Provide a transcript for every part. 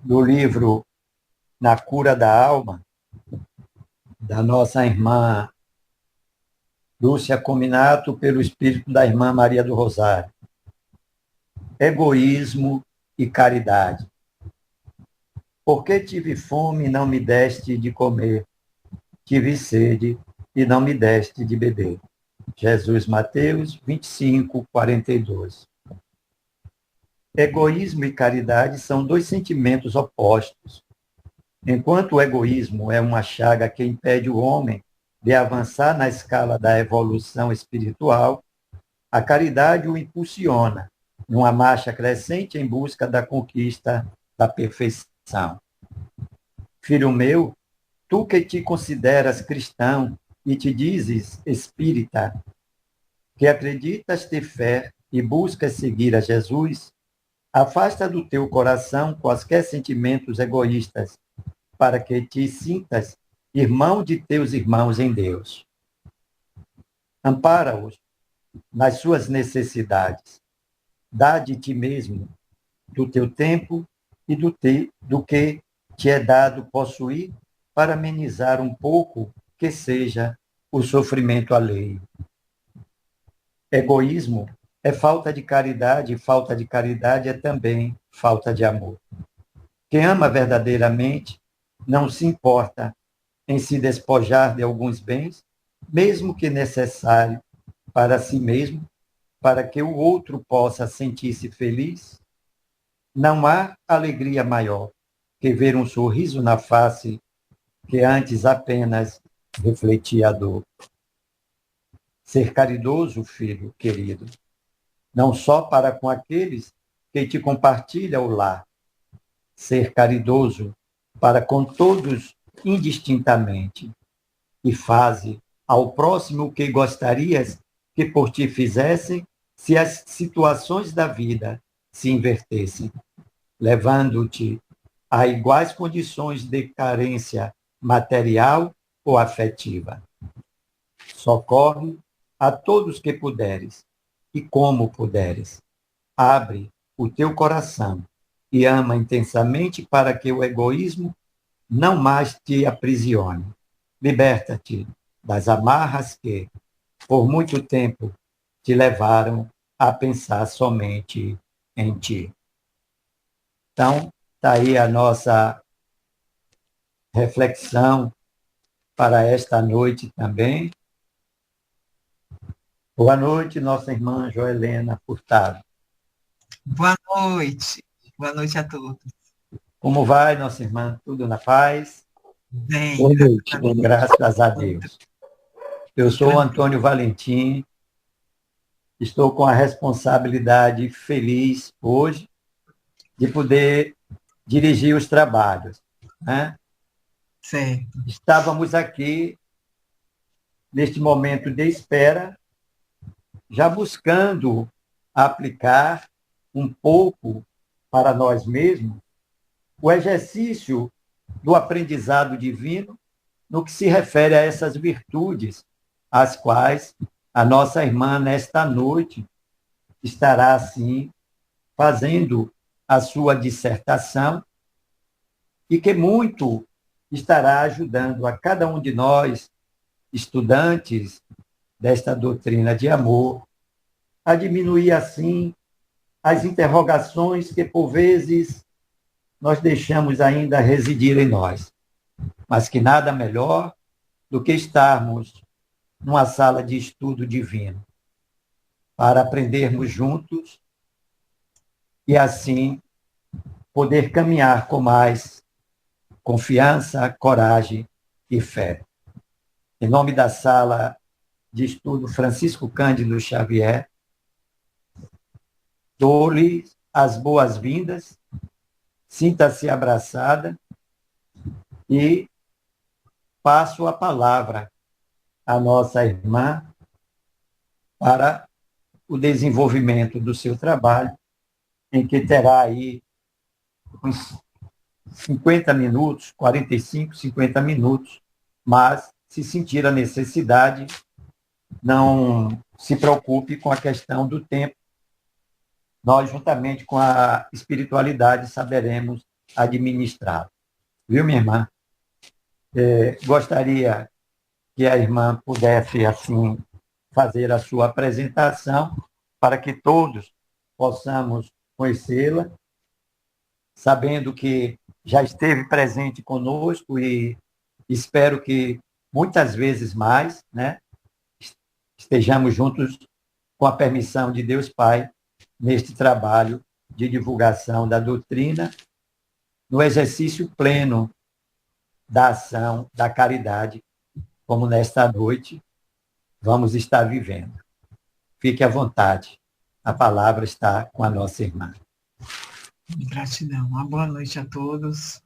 do livro Na Cura da Alma, da nossa irmã Lúcia Cominato, pelo espírito da irmã Maria do Rosário. Egoísmo e caridade. Porque tive fome e não me deste de comer, tive sede e não me deste de beber. Jesus, Mateus 25, 42. Egoísmo e caridade são dois sentimentos opostos. Enquanto o egoísmo é uma chaga que impede o homem de avançar na escala da evolução espiritual, a caridade o impulsiona numa marcha crescente em busca da conquista da perfeição. Filho meu, tu que te consideras cristão e te dizes espírita, que acreditas ter fé e buscas seguir a Jesus, afasta do teu coração quaisquer sentimentos egoístas, para que te sintas irmão de teus irmãos em Deus. Ampara-os nas suas necessidades. Dá de ti mesmo, do teu tempo e do que te é dado possuir, para amenizar um pouco que seja o sofrimento alheio. Egoísmo é falta de caridade, e falta de caridade é também falta de amor. Quem ama verdadeiramente não se importa em se despojar de alguns bens, mesmo que necessário para si mesmo, para que o outro possa sentir-se feliz. Não há alegria maior que ver um sorriso na face que antes apenas refletia a dor. Ser caridoso, filho querido, não só para com aqueles que te compartilham o lar. Ser caridoso para com todos indistintamente. E faze ao próximo o que gostarias que por ti fizessem, se as situações da vida se invertessem, levando-te a iguais condições de carência material ou afetiva. Socorre a todos que puderes e como puderes. Abre o teu coração e ama intensamente para que o egoísmo não mais te aprisione. Liberta-te das amarras que, por muito tempo, te levaram a pensar somente em ti. Então, está aí a nossa reflexão para esta noite também. Boa noite, nossa irmã Joelena Furtado. Boa noite. Boa noite a todos. Como vai, nossa irmã? Tudo na paz? Bem, Boa noite. Graças a Deus. Eu sou o tranquilo. Antônio Valentim, estou com a responsabilidade feliz hoje de poder dirigir os trabalhos, né? Certo. Estávamos aqui, neste momento de espera, já buscando aplicar um pouco para nós mesmos o exercício do aprendizado divino no que se refere a essas virtudes, as quais a nossa irmã, nesta noite, estará, assim, fazendo a sua dissertação e que muito estará ajudando a cada um de nós, estudantes desta doutrina de amor, a diminuir, assim, as interrogações que, por vezes, nós deixamos ainda residir em nós, mas que nada melhor do que estarmos numa sala de estudo divino, para aprendermos juntos e, assim, poder caminhar com mais confiança, coragem e fé. Em nome da sala de estudo Francisco Cândido Xavier, dou-lhe as boas-vindas, sinta-se abraçada e passo a palavra à nossa irmã para o desenvolvimento do seu trabalho, em que terá aí uns 50 minutos, 45, 50 minutos, mas se sentir a necessidade, não se preocupe com a questão do tempo. Nós, juntamente com a espiritualidade, saberemos administrá-lo. Viu, minha irmã? Gostaria que a irmã pudesse, assim, fazer a sua apresentação para que todos possamos conhecê-la, sabendo que já esteve presente conosco e espero que muitas vezes mais, né, estejamos juntos com a permissão de Deus Pai neste trabalho de divulgação da doutrina, no exercício pleno da ação da caridade, como nesta noite vamos estar vivendo. Fique à vontade. A palavra está com a nossa irmã. Gratidão. Uma boa noite a todos.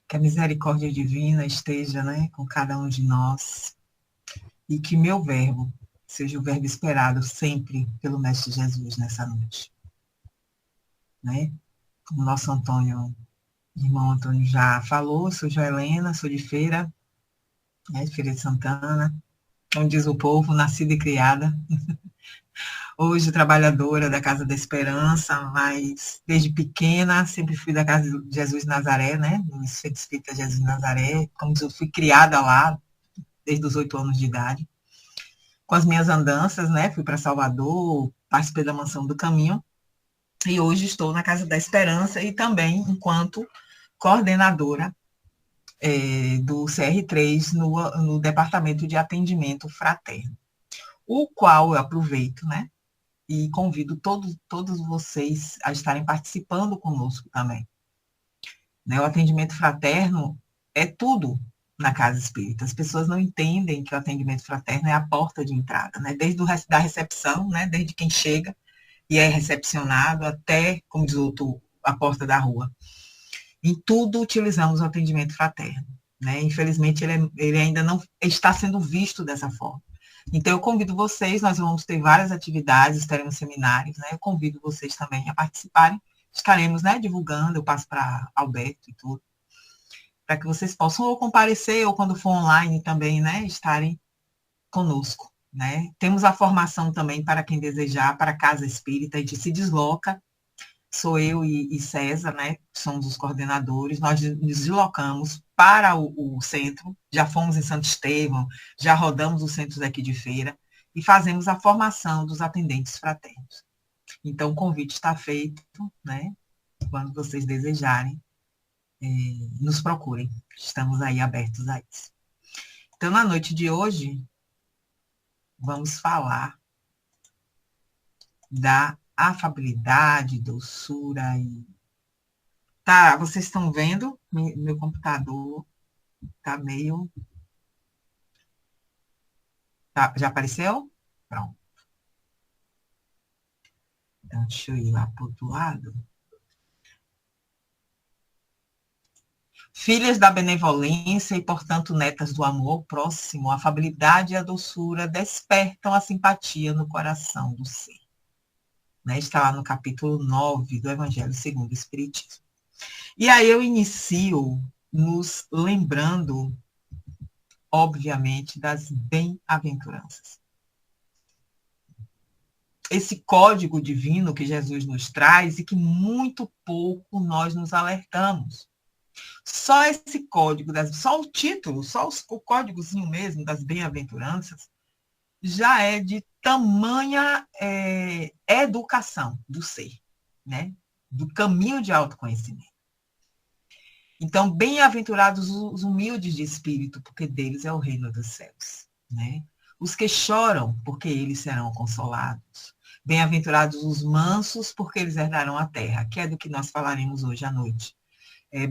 Que a misericórdia divina esteja, né, com cada um de nós. E que meu verbo seja o verbo esperado sempre pelo Mestre Jesus nessa noite. Né? Como o nosso irmão Antônio já falou, sou Joelena, sou de Feira, né, de Feira de Santana, como diz o povo, nascida e criada. Hoje trabalhadora da Casa da Esperança, mas desde pequena sempre fui da Casa de Jesus de Nazaré, né? No Centro Espírita Jesus de Nazaré, como eu fui criada lá desde os 8 anos de idade. Com as minhas andanças, né? Fui para Salvador, participei da Mansão do Caminho e hoje estou na Casa da Esperança e também enquanto coordenadora do CR3 no Departamento de Atendimento Fraterno, o qual eu aproveito, né? E convido todos vocês a estarem participando conosco também. Né? O atendimento fraterno é tudo na casa espírita. As pessoas não entendem que o atendimento fraterno é a porta de entrada, né? Desde da recepção, né? Desde quem chega e é recepcionado até, como diz o outro, a porta da rua. Em tudo utilizamos o atendimento fraterno. Né? Infelizmente, ele ainda não está sendo visto dessa forma. Então, eu convido vocês, nós vamos ter várias atividades, teremos seminários, né? Eu convido vocês também a participarem, estaremos, né, divulgando, eu passo para Alberto e tudo, para que vocês possam ou comparecer, ou quando for online também, né, estarem conosco, né? Temos a formação também para quem desejar, para a Casa Espírita, a gente se desloca, sou eu e César, né, somos os coordenadores, nós nos deslocamos para o centro, já fomos em Santo Estevão, já rodamos os centros aqui de Feira, e fazemos a formação dos atendentes fraternos. Então, o convite está feito, né, quando vocês desejarem, nos procurem, estamos aí abertos a isso. Então, na noite de hoje, vamos falar da afabilidade, doçura e... Tá, vocês estão vendo? Meu computador tá meio... Tá, já apareceu? Pronto. Então, deixa eu ir lá para o outro lado. Filhas da benevolência e, portanto, netas do amor próximo, a afabilidade e a doçura despertam a simpatia no coração do ser. Né? Está lá no capítulo 9 do Evangelho segundo o Espiritismo. E aí eu inicio nos lembrando, obviamente, das bem-aventuranças. Esse código divino que Jesus nos traz e que muito pouco nós nos alertamos. Só esse código, só o título, só o códigozinho mesmo das bem-aventuranças, já é de tamanha educação do ser, né? Do caminho de autoconhecimento. Então, bem-aventurados os humildes de espírito, porque deles é o reino dos céus. Né? Os que choram, porque eles serão consolados. Bem-aventurados os mansos, porque eles herdarão a terra, que é do que nós falaremos hoje à noite.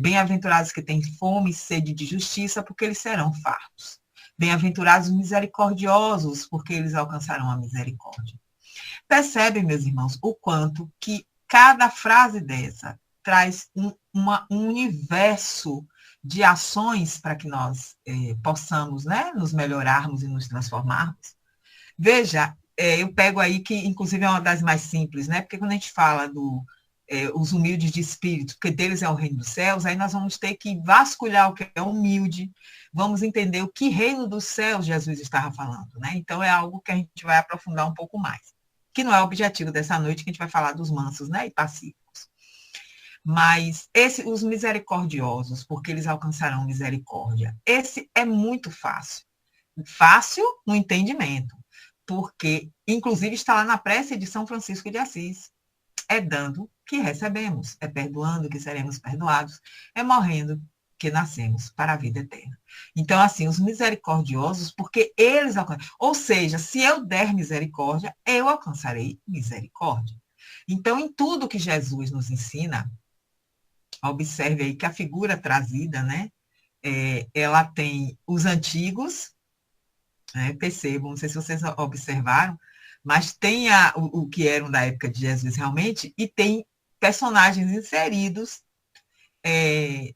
Bem-aventurados que têm fome e sede de justiça, porque eles serão fartos. Bem-aventurados os misericordiosos, porque eles alcançarão a misericórdia. Percebem, meus irmãos, o quanto que cada frase dessa traz um universo de ações para que nós possamos, né, nos melhorarmos e nos transformarmos. Veja, eu pego aí que, inclusive, é uma das mais simples, né? Porque quando a gente fala os humildes de espírito, porque deles é o reino dos céus, aí nós vamos ter que vasculhar o que é humilde, vamos entender o que reino dos céus Jesus estava falando, né? Então, é algo que a gente vai aprofundar um pouco mais, que não é o objetivo dessa noite, que a gente vai falar dos mansos, né, e pacíficos. Mas os misericordiosos, porque eles alcançarão misericórdia. Esse é muito fácil. Fácil no entendimento, porque, inclusive, está lá na prece de São Francisco de Assis. É dando que recebemos, é perdoando que seremos perdoados, é morrendo que nascemos para a vida eterna. Então, assim, os misericordiosos, porque eles alcançam. Ou seja, se eu der misericórdia, eu alcançarei misericórdia. Então, em tudo que Jesus nos ensina, observe aí que a figura trazida, né, ela tem os antigos, né, percebam, não sei se vocês observaram, mas tem o que eram da época de Jesus realmente, e tem personagens inseridos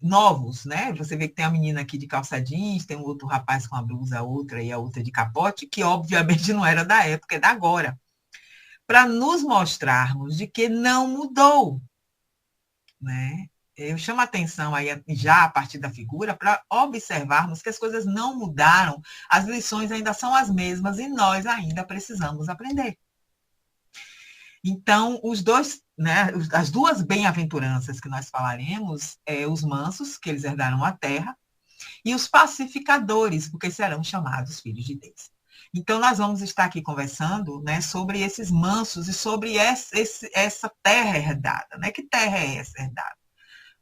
novos, né? Você vê que tem a menina aqui de calça jeans, tem um outro rapaz com a blusa outra e a outra de capote, que obviamente não era da época, é da agora. Para nos mostrarmos de que não mudou, né? Eu chamo a atenção aí já a partir da figura para observarmos que as coisas não mudaram, as lições ainda são as mesmas e nós ainda precisamos aprender. Então, os dois, né, as duas bem-aventuranças que nós falaremos os mansos, que eles herdarão a terra, e os pacificadores, porque serão chamados filhos de Deus. Então, nós vamos estar aqui conversando, né, sobre esses mansos e sobre essa terra herdada. Né? Que terra é essa herdada?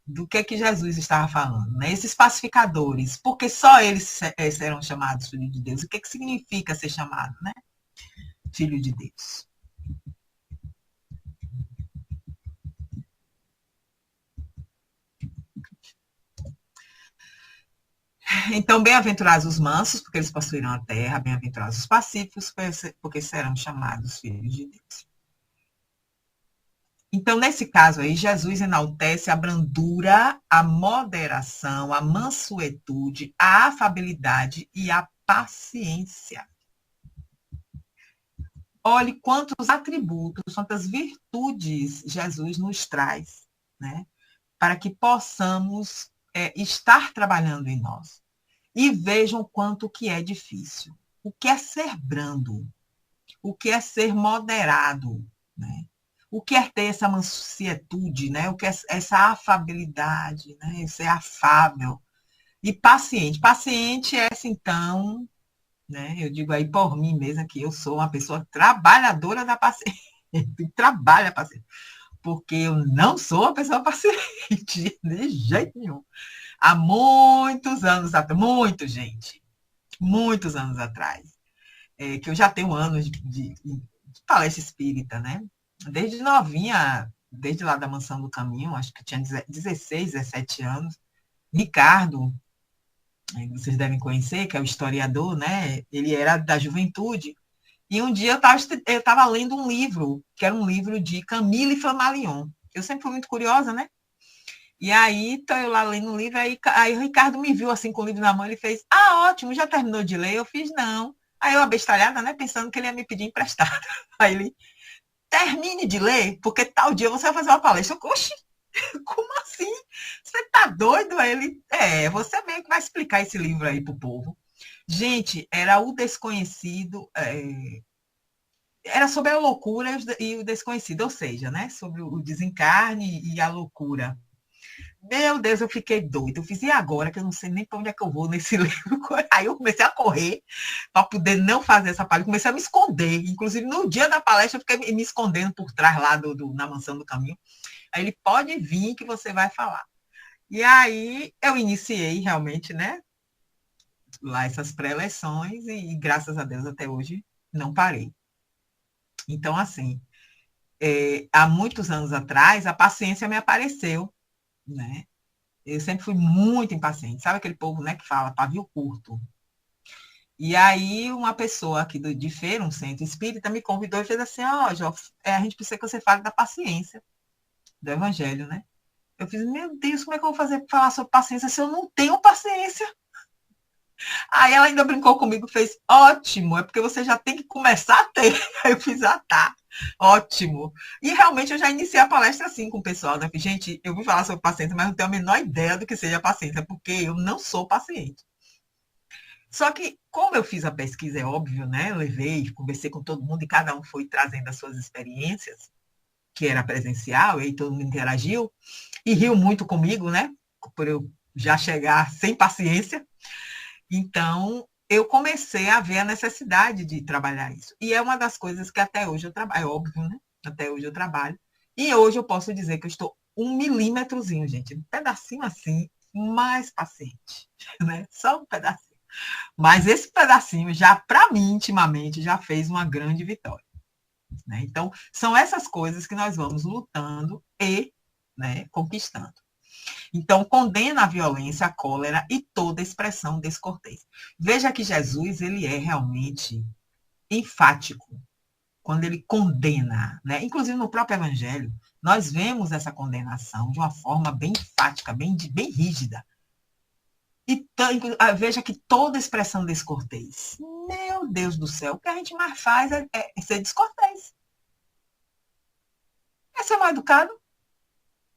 Do que Jesus estava falando? Né? Esses pacificadores, porque só eles serão chamados filhos de Deus. O que significa ser chamado, né? Filho de Deus. Então, bem-aventurados os mansos, porque eles possuirão a terra, bem-aventurados os pacíficos, porque serão chamados filhos de Deus. Então, nesse caso aí, Jesus enaltece a brandura, a moderação, a mansuetude, a afabilidade e a paciência. Olhe quantos atributos, quantas virtudes Jesus nos traz, né? Para que possamos estar trabalhando em nós. E vejam quanto que é difícil. O que é ser brando? O que é ser moderado? Né? O que é ter essa mansietude? Né? O que é essa afabilidade? Né? Ser afável. E paciente. Paciente é essa, então, né? Eu digo aí por mim mesma que eu sou uma pessoa trabalhadora da paciência. Trabalha a paciência. Porque eu não sou uma pessoa paciente, de jeito nenhum. Há muitos anos atrás, muitos anos atrás, que eu já tenho anos de palestra espírita, né? Desde novinha, desde lá da Mansão do Caminho, acho que tinha 16, 17 anos. Ricardo, vocês devem conhecer, que é o historiador, né? Ele era da juventude. E um dia eu estava lendo um livro, que era um livro de Camille Flammarion. Eu sempre fui muito curiosa, né? E aí, tô eu lá lendo um livro, aí o Ricardo me viu assim com o livro na mão, ele fez, ótimo, já terminou de ler? Eu fiz, não. Aí eu abestalhada, né, pensando que ele ia me pedir emprestado. Aí ele, termine de ler, porque tal dia você vai fazer uma palestra. Eu, oxi, como assim? Você tá doido? Aí ele, você meio que vai explicar esse livro aí pro povo. Gente, era o desconhecido, era sobre a loucura e o desconhecido, ou seja, né, sobre o desencarne e a loucura. Meu Deus, eu fiquei doida. Eu fiz, e agora que eu não sei nem para onde é que eu vou nesse livro? Aí eu comecei a correr para poder não fazer essa palestra. Comecei a me esconder. Inclusive, no dia da palestra, eu fiquei me escondendo por trás lá na Mansão do Caminho. Aí ele pode vir que você vai falar. E aí eu iniciei realmente, né? Lá essas pré-eleções e graças a Deus até hoje não parei. Então, assim, há muitos anos atrás, a paciência me apareceu, né? Eu sempre fui muito impaciente. Sabe aquele povo, né, que fala pavio curto? E aí uma pessoa aqui de feira, um centro espírita, me convidou e fez assim, Jó, a gente precisa que você fale da paciência, do evangelho, né? Eu fiz, meu Deus, como é que eu vou fazer para falar sobre paciência se eu não tenho paciência? Aí ela ainda brincou comigo, fez, ótimo, é porque você já tem que começar a ter. Aí eu fiz, tá, ótimo. E realmente eu já iniciei a palestra assim com o pessoal, né? Gente, eu vou falar sobre paciência, mas não tenho a menor ideia do que seja paciência, porque eu não sou paciente. Só que, como eu fiz a pesquisa, é óbvio, né? Eu levei, conversei com todo mundo e cada um foi trazendo as suas experiências. que era presencial, e aí todo mundo interagiu, e riu muito comigo, né? Por eu já chegar sem paciência. Então, eu comecei a ver a necessidade de trabalhar isso. E é uma das coisas que até hoje eu trabalho, é óbvio, né? Até hoje eu trabalho. E hoje eu posso dizer que eu estou 1 milímetrozinho, gente, um pedacinho assim, mais paciente, né? Só um pedacinho. Mas esse pedacinho já, para mim, intimamente, já fez uma grande vitória. Né? Então, são essas coisas que nós vamos lutando e, né, conquistando. Então, condena a violência, a cólera e toda expressão descortês. Veja que Jesus, ele é realmente enfático quando ele condena, né? Inclusive no próprio evangelho, nós vemos essa condenação de uma forma bem enfática, bem rígida. E veja que toda expressão descortês. Meu Deus do céu, o que a gente mais faz é ser descortês. É ser mal educado.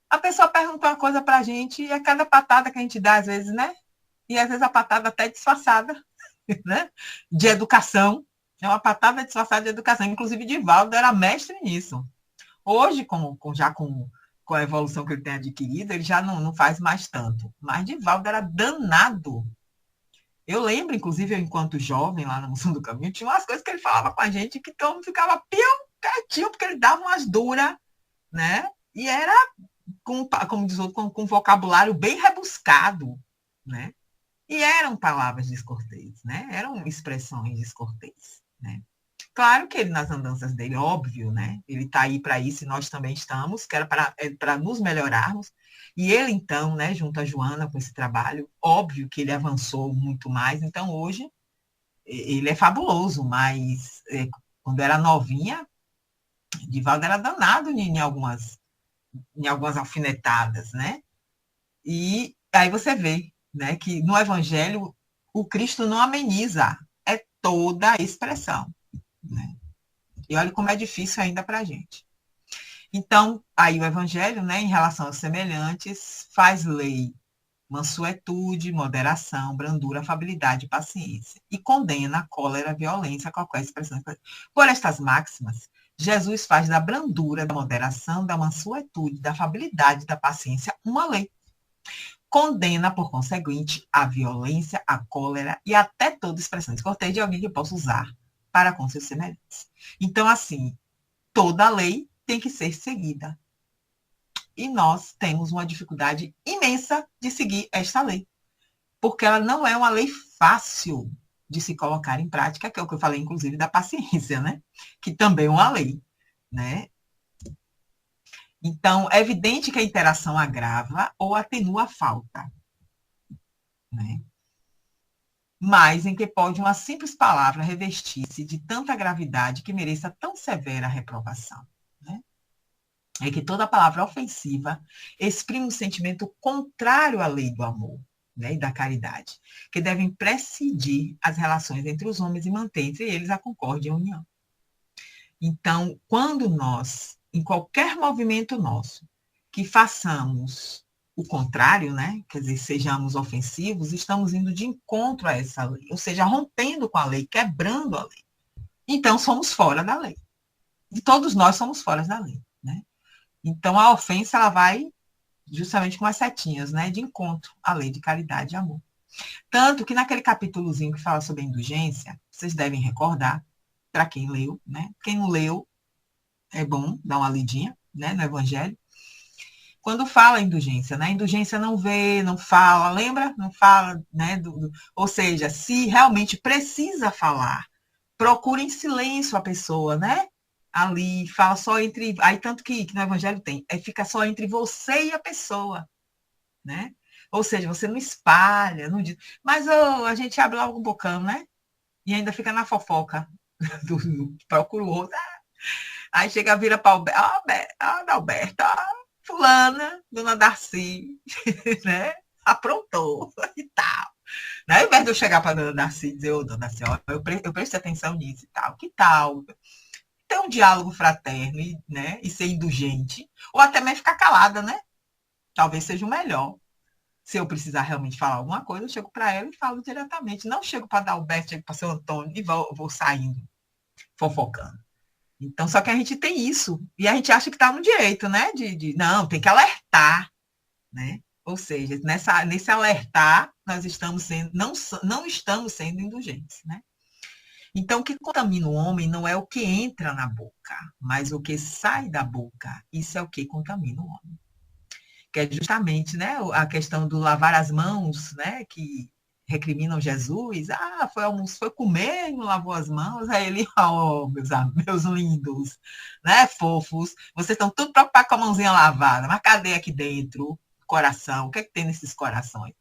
A pessoa pergunta uma coisa pra gente e é cada patada que a gente dá, às vezes, né? E às vezes a patada até disfarçada, né? De educação. É uma patada disfarçada de educação. Inclusive, Divaldo era mestre nisso. Hoje, já com a evolução que ele tem adquirido, ele já não faz mais tanto. Mas Divaldo era danado. Eu lembro, inclusive, eu, enquanto jovem, lá no Mundo do Caminho, tinha umas coisas que ele falava com a gente que todo mundo ficava quietinho, porque ele dava umas duras, né? E era, como diz outro, com vocabulário bem rebuscado, né? E eram palavras descortês, né? Eram expressões descortês, né? Claro que ele, nas andanças dele, óbvio, né? Ele está aí para isso e nós também estamos, que era para nos melhorarmos. E ele, então, né, junto a Joana com esse trabalho, óbvio que ele avançou muito mais. Então, hoje, ele é fabuloso, mas quando era novinha, Divaldo era danado em algumas alfinetadas, né? E aí você vê, né, que no Evangelho o Cristo não ameniza, é toda a expressão, né? E olha como é difícil ainda para a gente. Então, aí o Evangelho, né, em relação aos semelhantes, faz lei, mansuetude, moderação, brandura, afabilidade e paciência. E condena a cólera, a violência, qualquer expressão. Por estas máximas, Jesus faz da brandura, da moderação, da mansuetude, da afabilidade, da paciência, uma lei. Condena, por conseguinte, a violência, a cólera e até toda expressão descortês de alguém que possa usar para com seus semelhantes. Então, assim, toda lei tem que ser seguida. E nós temos uma dificuldade imensa de seguir esta lei, porque ela não é uma lei fácil de se colocar em prática, que é o que eu falei, inclusive, da paciência, né? Que também é uma lei, né? Então, é evidente que a interação agrava ou atenua a falta, né? Mas em que pode uma simples palavra revestir-se de tanta gravidade que mereça tão severa reprovação, né? É que toda palavra ofensiva exprime um sentimento contrário à lei do amor, né, e da caridade, que devem presidir as relações entre os homens e manter entre eles a concórdia e a união. Então, quando nós, em qualquer movimento nosso, que façamos o contrário, né? Quer dizer, sejamos ofensivos, estamos indo de encontro a essa lei, ou seja, rompendo com a lei, quebrando a lei. Então, somos fora da lei. E todos nós somos fora da lei, né? Então, a ofensa, ela vai justamente com as setinhas, né? De encontro à lei de caridade e amor. Tanto que naquele capítulozinho que fala sobre a indulgência, vocês devem recordar, para quem leu, né? Quem não leu, é bom dar uma lidinha, né? No Evangelho. Quando fala indulgência, né? Indulgência não vê, não fala, lembra? Não fala, né? Ou seja, se realmente precisa falar, procura em silêncio a pessoa, né? Ali, fala só entre. Aí, tanto que no Evangelho tem, fica só entre você e a pessoa, né? Ou seja, você não espalha, não diz. Mas a gente abre logo um bocão, né? E ainda fica na fofoca. Procura o outro. Aí chega, vira para o Alberto, fulana, dona Darcy, né? Aprontou e tal. Né? Ao invés de eu chegar para a dona Darcy e dizer, ô, dona Darcy, eu prestei atenção nisso e tal, que tal? Ter um diálogo fraterno, né? E ser indulgente, ou até mesmo ficar calada, né? Talvez seja o melhor. Se eu precisar realmente falar alguma coisa, eu chego para ela e falo diretamente. Não chego para Dalberto, chego para seu Antônio e vou saindo, fofocando. Então, só que a gente tem isso, e a gente acha que está no direito, né? Não, tem que alertar, né? Ou seja, nesse alertar, nós estamos sendo, não estamos sendo indulgentes, né? Então, o que contamina o homem não é o que entra na boca, mas o que sai da boca. Isso é o que contamina o homem. Que é justamente, né, a questão do lavar as mãos, né, que recriminam Jesus. Ah, foi comer e não lavou as mãos. Aí ele, oh, meus lindos, né, fofos, vocês estão tudo preocupados com a mãozinha lavada, mas cadê aqui dentro o coração? O que é que tem nesses corações?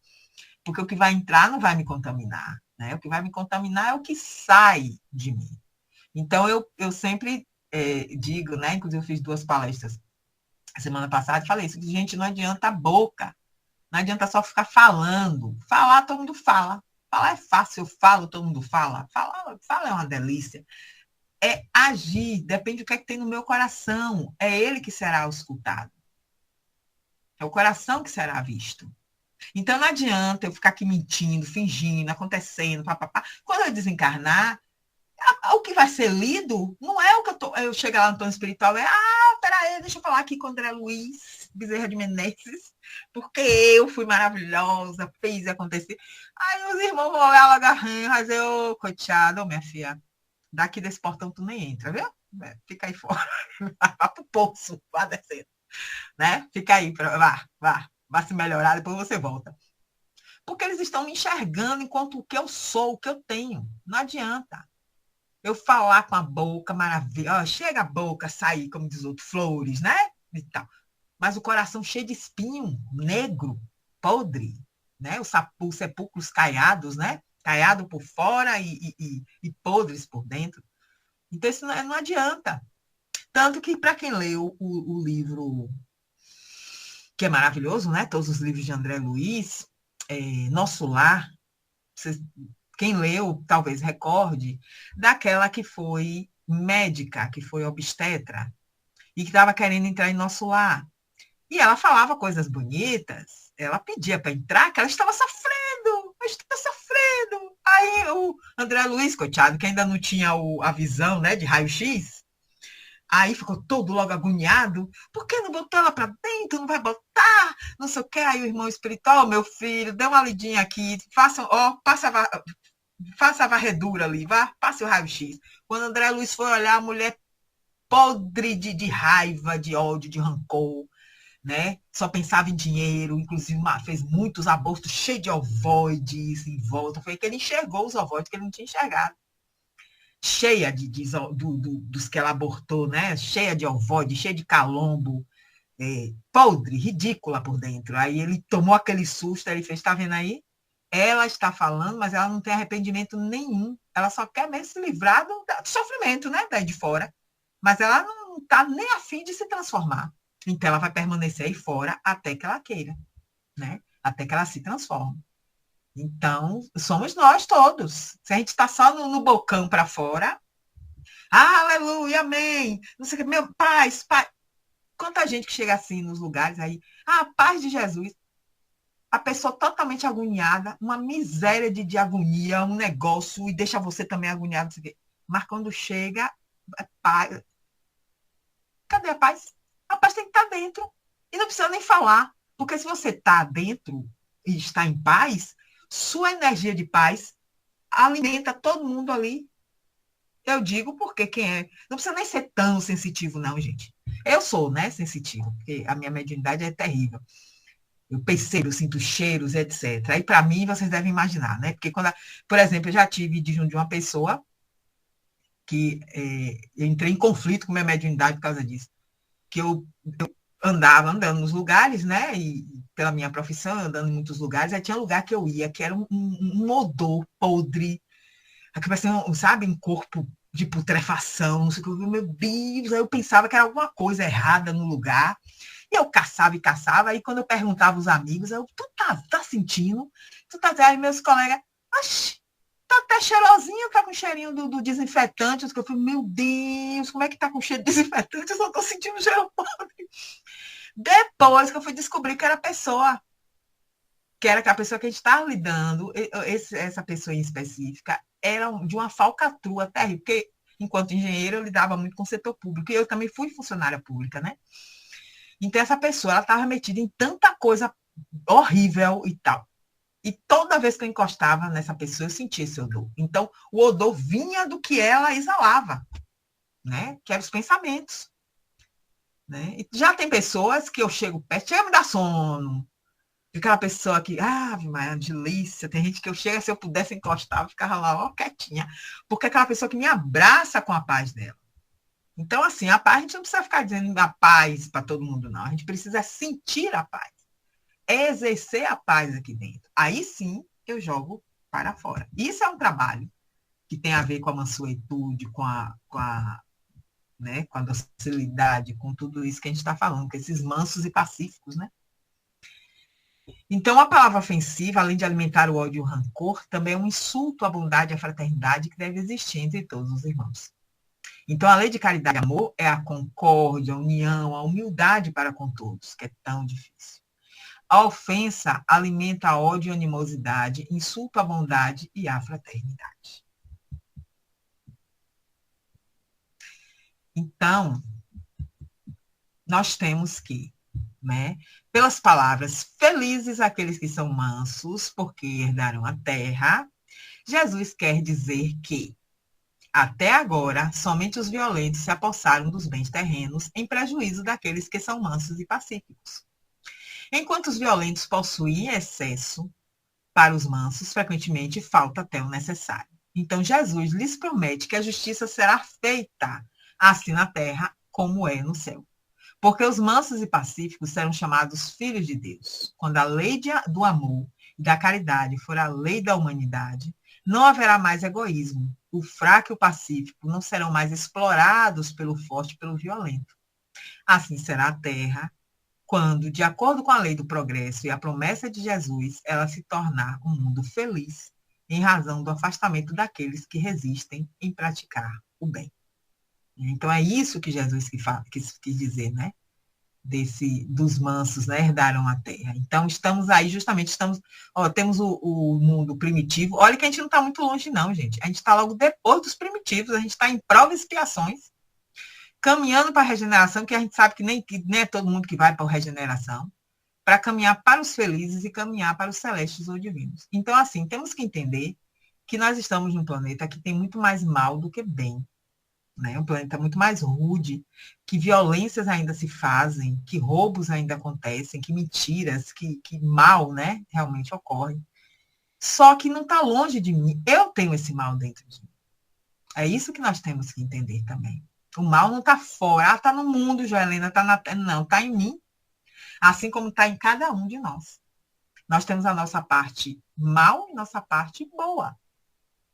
Porque o que vai entrar não vai me contaminar, né? O que vai me contaminar é o que sai de mim. Então, eu sempre digo, né? Inclusive, eu fiz 2 palestras semana passada e falei isso, que, gente, não adianta a boca, não adianta só ficar falando. Falar, todo mundo fala. Falar é fácil, eu falo, todo mundo fala. Fala é uma delícia. É agir, depende do que é que tem no meu coração. É ele que será escutado. É o coração que será visto. Então, não adianta eu ficar aqui mentindo, fingindo, acontecendo, papapá. Quando eu desencarnar, o que vai ser lido não é o que eu chegar lá no plano espiritual, peraí, deixa eu falar aqui com o André Luiz Bezerra de Menezes, porque eu fui maravilhosa, fiz acontecer. Aí os irmãos vão olhar agarrando, mas eu, coiteado, minha filha, daqui desse portão tu nem entra, viu? Fica aí fora, vá pro poço, vá descendo, né? Fica aí, vá se melhorar, depois você volta. Porque eles estão me enxergando enquanto o que eu sou, o que eu tenho. Não adianta eu falar com a boca maravilhosa, chega a boca, sair, como diz o outro, flores, né? E tal. Mas o coração cheio de espinho, negro, podre, né? Os sepulcros caiados, né? Caiado por fora e podres por dentro. Então, isso não adianta. Tanto que, para quem leu o livro, que é maravilhoso, né? Todos os livros de André Luiz, Nosso Lar, quem leu talvez recorde daquela que foi médica, que foi obstetra, e que estava querendo entrar em Nosso Lar. E ela falava coisas bonitas, ela pedia para entrar, que ela estava sofrendo, Aí o André Luiz, coitado, que ainda não tinha a visão, né, de raio-x, aí ficou todo logo agoniado. Por que não botou ela para dentro? Não vai botar? Não sei o que. Aí o irmão espiritual, meu filho, dê uma lidinha aqui, faça a varredura ali, passe o raio-x. Quando André Luiz foi olhar, a mulher podre de raiva, de ódio, de rancor, né? Só pensava em dinheiro, inclusive fez muitos abortos cheios de ovoides em volta. Foi que ele enxergou os ovoides que ele não tinha enxergado. Cheia dos que ela abortou, né? Cheia de ovoide, cheia de calombo, podre, ridícula por dentro. Aí ele tomou aquele susto, aí ele fez, tá vendo aí? Ela está falando, mas ela não tem arrependimento nenhum. Ela só quer mesmo se livrar do sofrimento, né? Daí de fora. Mas ela não está nem a fim de se transformar. Então, ela vai permanecer aí fora até que ela queira, né? Até que ela se transforme. Então, somos nós todos. Se a gente está só no bocão para fora, aleluia, amém. Não sei o que, meu paz. Quanta gente que chega assim nos lugares aí, paz de Jesus. A pessoa totalmente agoniada, uma miséria de agonia, um negócio, e deixa você também agoniado. Não sei o quê. Mas quando chega, paz. Cadê a paz? A paz tem que estar dentro. E não precisa nem falar. Porque se você está dentro e está em paz, sua energia de paz alimenta todo mundo ali. Eu digo porque quem é. Não precisa nem ser tão sensitivo, não, gente. Eu sou, né, sensitivo, porque a minha mediunidade é terrível. Eu percebo, eu sinto cheiros, etc. Aí, para mim, vocês devem imaginar, né? Porque por exemplo, eu já tive de uma pessoa que eu entrei em conflito com minha mediunidade por causa disso. Que eu andava andando nos lugares, né? E pela minha profissão, andando em muitos lugares, aí tinha lugar que eu ia, que era um odor podre, aqui parecia, sabe, um corpo de putrefação, não sei o que, meu Deus, aí eu pensava que era alguma coisa errada no lugar, e eu caçava e caçava, aí quando eu perguntava aos amigos, tu tá sentindo? Tu tá, aí meus colegas, tá até cheirosinho, tá com cheirinho do desinfetante. Eu falei, meu Deus, como é que tá com cheiro de desinfetante? Eu só tô sentindo cheiro podre. Depois que eu fui descobrir que era a pessoa, que era a pessoa que a gente estava lidando, essa pessoa em específica, era de uma falcatrua terrível, porque enquanto engenheira, eu lidava muito com o setor público, e eu também fui funcionária pública, né? Então, essa pessoa, ela estava metida em tanta coisa horrível e tal. E toda vez que eu encostava nessa pessoa, eu sentia esse odor. Então, o odor vinha do que ela exalava, né? Que eram os pensamentos. Né? E já tem pessoas que eu chego perto, chega a me dar sono. Aquela pessoa que, Maria, delícia. Tem gente que eu chego, se eu pudesse encostar, eu ficava lá, ó, quietinha. Porque é aquela pessoa que me abraça com a paz dela. Então, assim, a paz, a gente não precisa ficar dizendo a paz para todo mundo, não. A gente precisa sentir a paz. Exercer a paz aqui dentro. Aí sim, eu jogo para fora. Isso é um trabalho que tem a ver com a mansuetude, né, com a docilidade, com tudo isso que a gente está falando, com esses mansos e pacíficos, né? Então, a palavra ofensiva, além de alimentar o ódio e o rancor, também é um insulto à bondade e à fraternidade que deve existir entre todos os irmãos. Então, a lei de caridade e amor é a concórdia, a união, a humildade para com todos, que é tão difícil. A ofensa alimenta a ódio e a animosidade, insulta a bondade e a fraternidade. Então, nós temos que, né, pelas palavras, felizes aqueles que são mansos, porque herdarão a terra, Jesus quer dizer que, até agora, somente os violentos se apossaram dos bens terrenos em prejuízo daqueles que são mansos e pacíficos. Enquanto os violentos possuem excesso, para os mansos, frequentemente falta até o necessário. Então, Jesus lhes promete que a justiça será feita, assim na terra como é no céu. Porque os mansos e pacíficos serão chamados filhos de Deus. Quando a lei do amor e da caridade for a lei da humanidade, não haverá mais egoísmo. O fraco e o pacífico não serão mais explorados pelo forte e pelo violento. Assim será a terra, quando, de acordo com a lei do progresso e a promessa de Jesus, ela se tornar um mundo feliz, em razão do afastamento daqueles que resistem em praticar o bem. Então, é isso que Jesus quis dizer, né? Dos mansos, né? Herdaram a terra. Então, estamos aí, justamente, temos o mundo primitivo. Olha que a gente não está muito longe, não, gente. A gente está logo depois dos primitivos, a gente está em provas e expiações, caminhando para a regeneração, que a gente sabe que nem é todo mundo que vai para a regeneração, para caminhar para os felizes e caminhar para os celestes ou divinos. Então, assim, temos que entender que nós estamos num planeta que tem muito mais mal do que bem, né? Um planeta muito mais rude, que violências ainda se fazem, que roubos ainda acontecem, que mentiras, que mal, né, realmente ocorre. Só que não está longe de mim. Eu tenho esse mal dentro de mim. É isso que nós temos que entender também. O mal não está fora. Está no mundo, Joelina, está na terra. Não, está em mim. Assim como está em cada um de nós. Nós temos a nossa parte mal e nossa parte boa,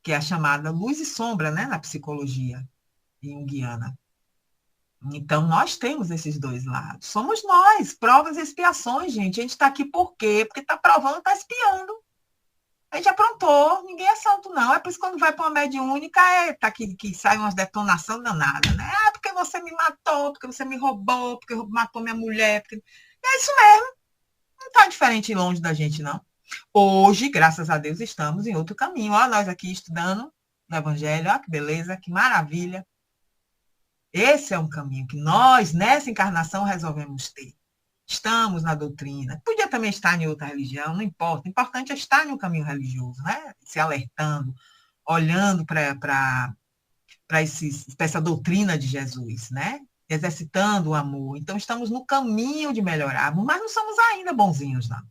que é a chamada luz e sombra, né, na psicologia junguiana. Então, nós temos esses dois lados. Somos nós, provas e expiações, gente. A gente está aqui por quê? Porque está provando, está espiando. A gente aprontou, ninguém é santo, não. É por isso que quando vai para uma mediúnica, tá que sai umas detonação danada, né? Porque você me matou, porque você me roubou, porque matou minha mulher. Porque... É isso mesmo. Não está diferente longe da gente, não. Hoje, graças a Deus, estamos em outro caminho. Olha nós aqui estudando no Evangelho, olha que beleza, que maravilha. Esse é um caminho que nós, nessa encarnação, resolvemos ter. Estamos na doutrina. Podia também estar em outra religião, não importa. O importante é estar em um caminho religioso, né? Se alertando, olhando para essa doutrina de Jesus, né? Exercitando o amor. Então, estamos no caminho de melhorar, mas não somos ainda bonzinhos, não.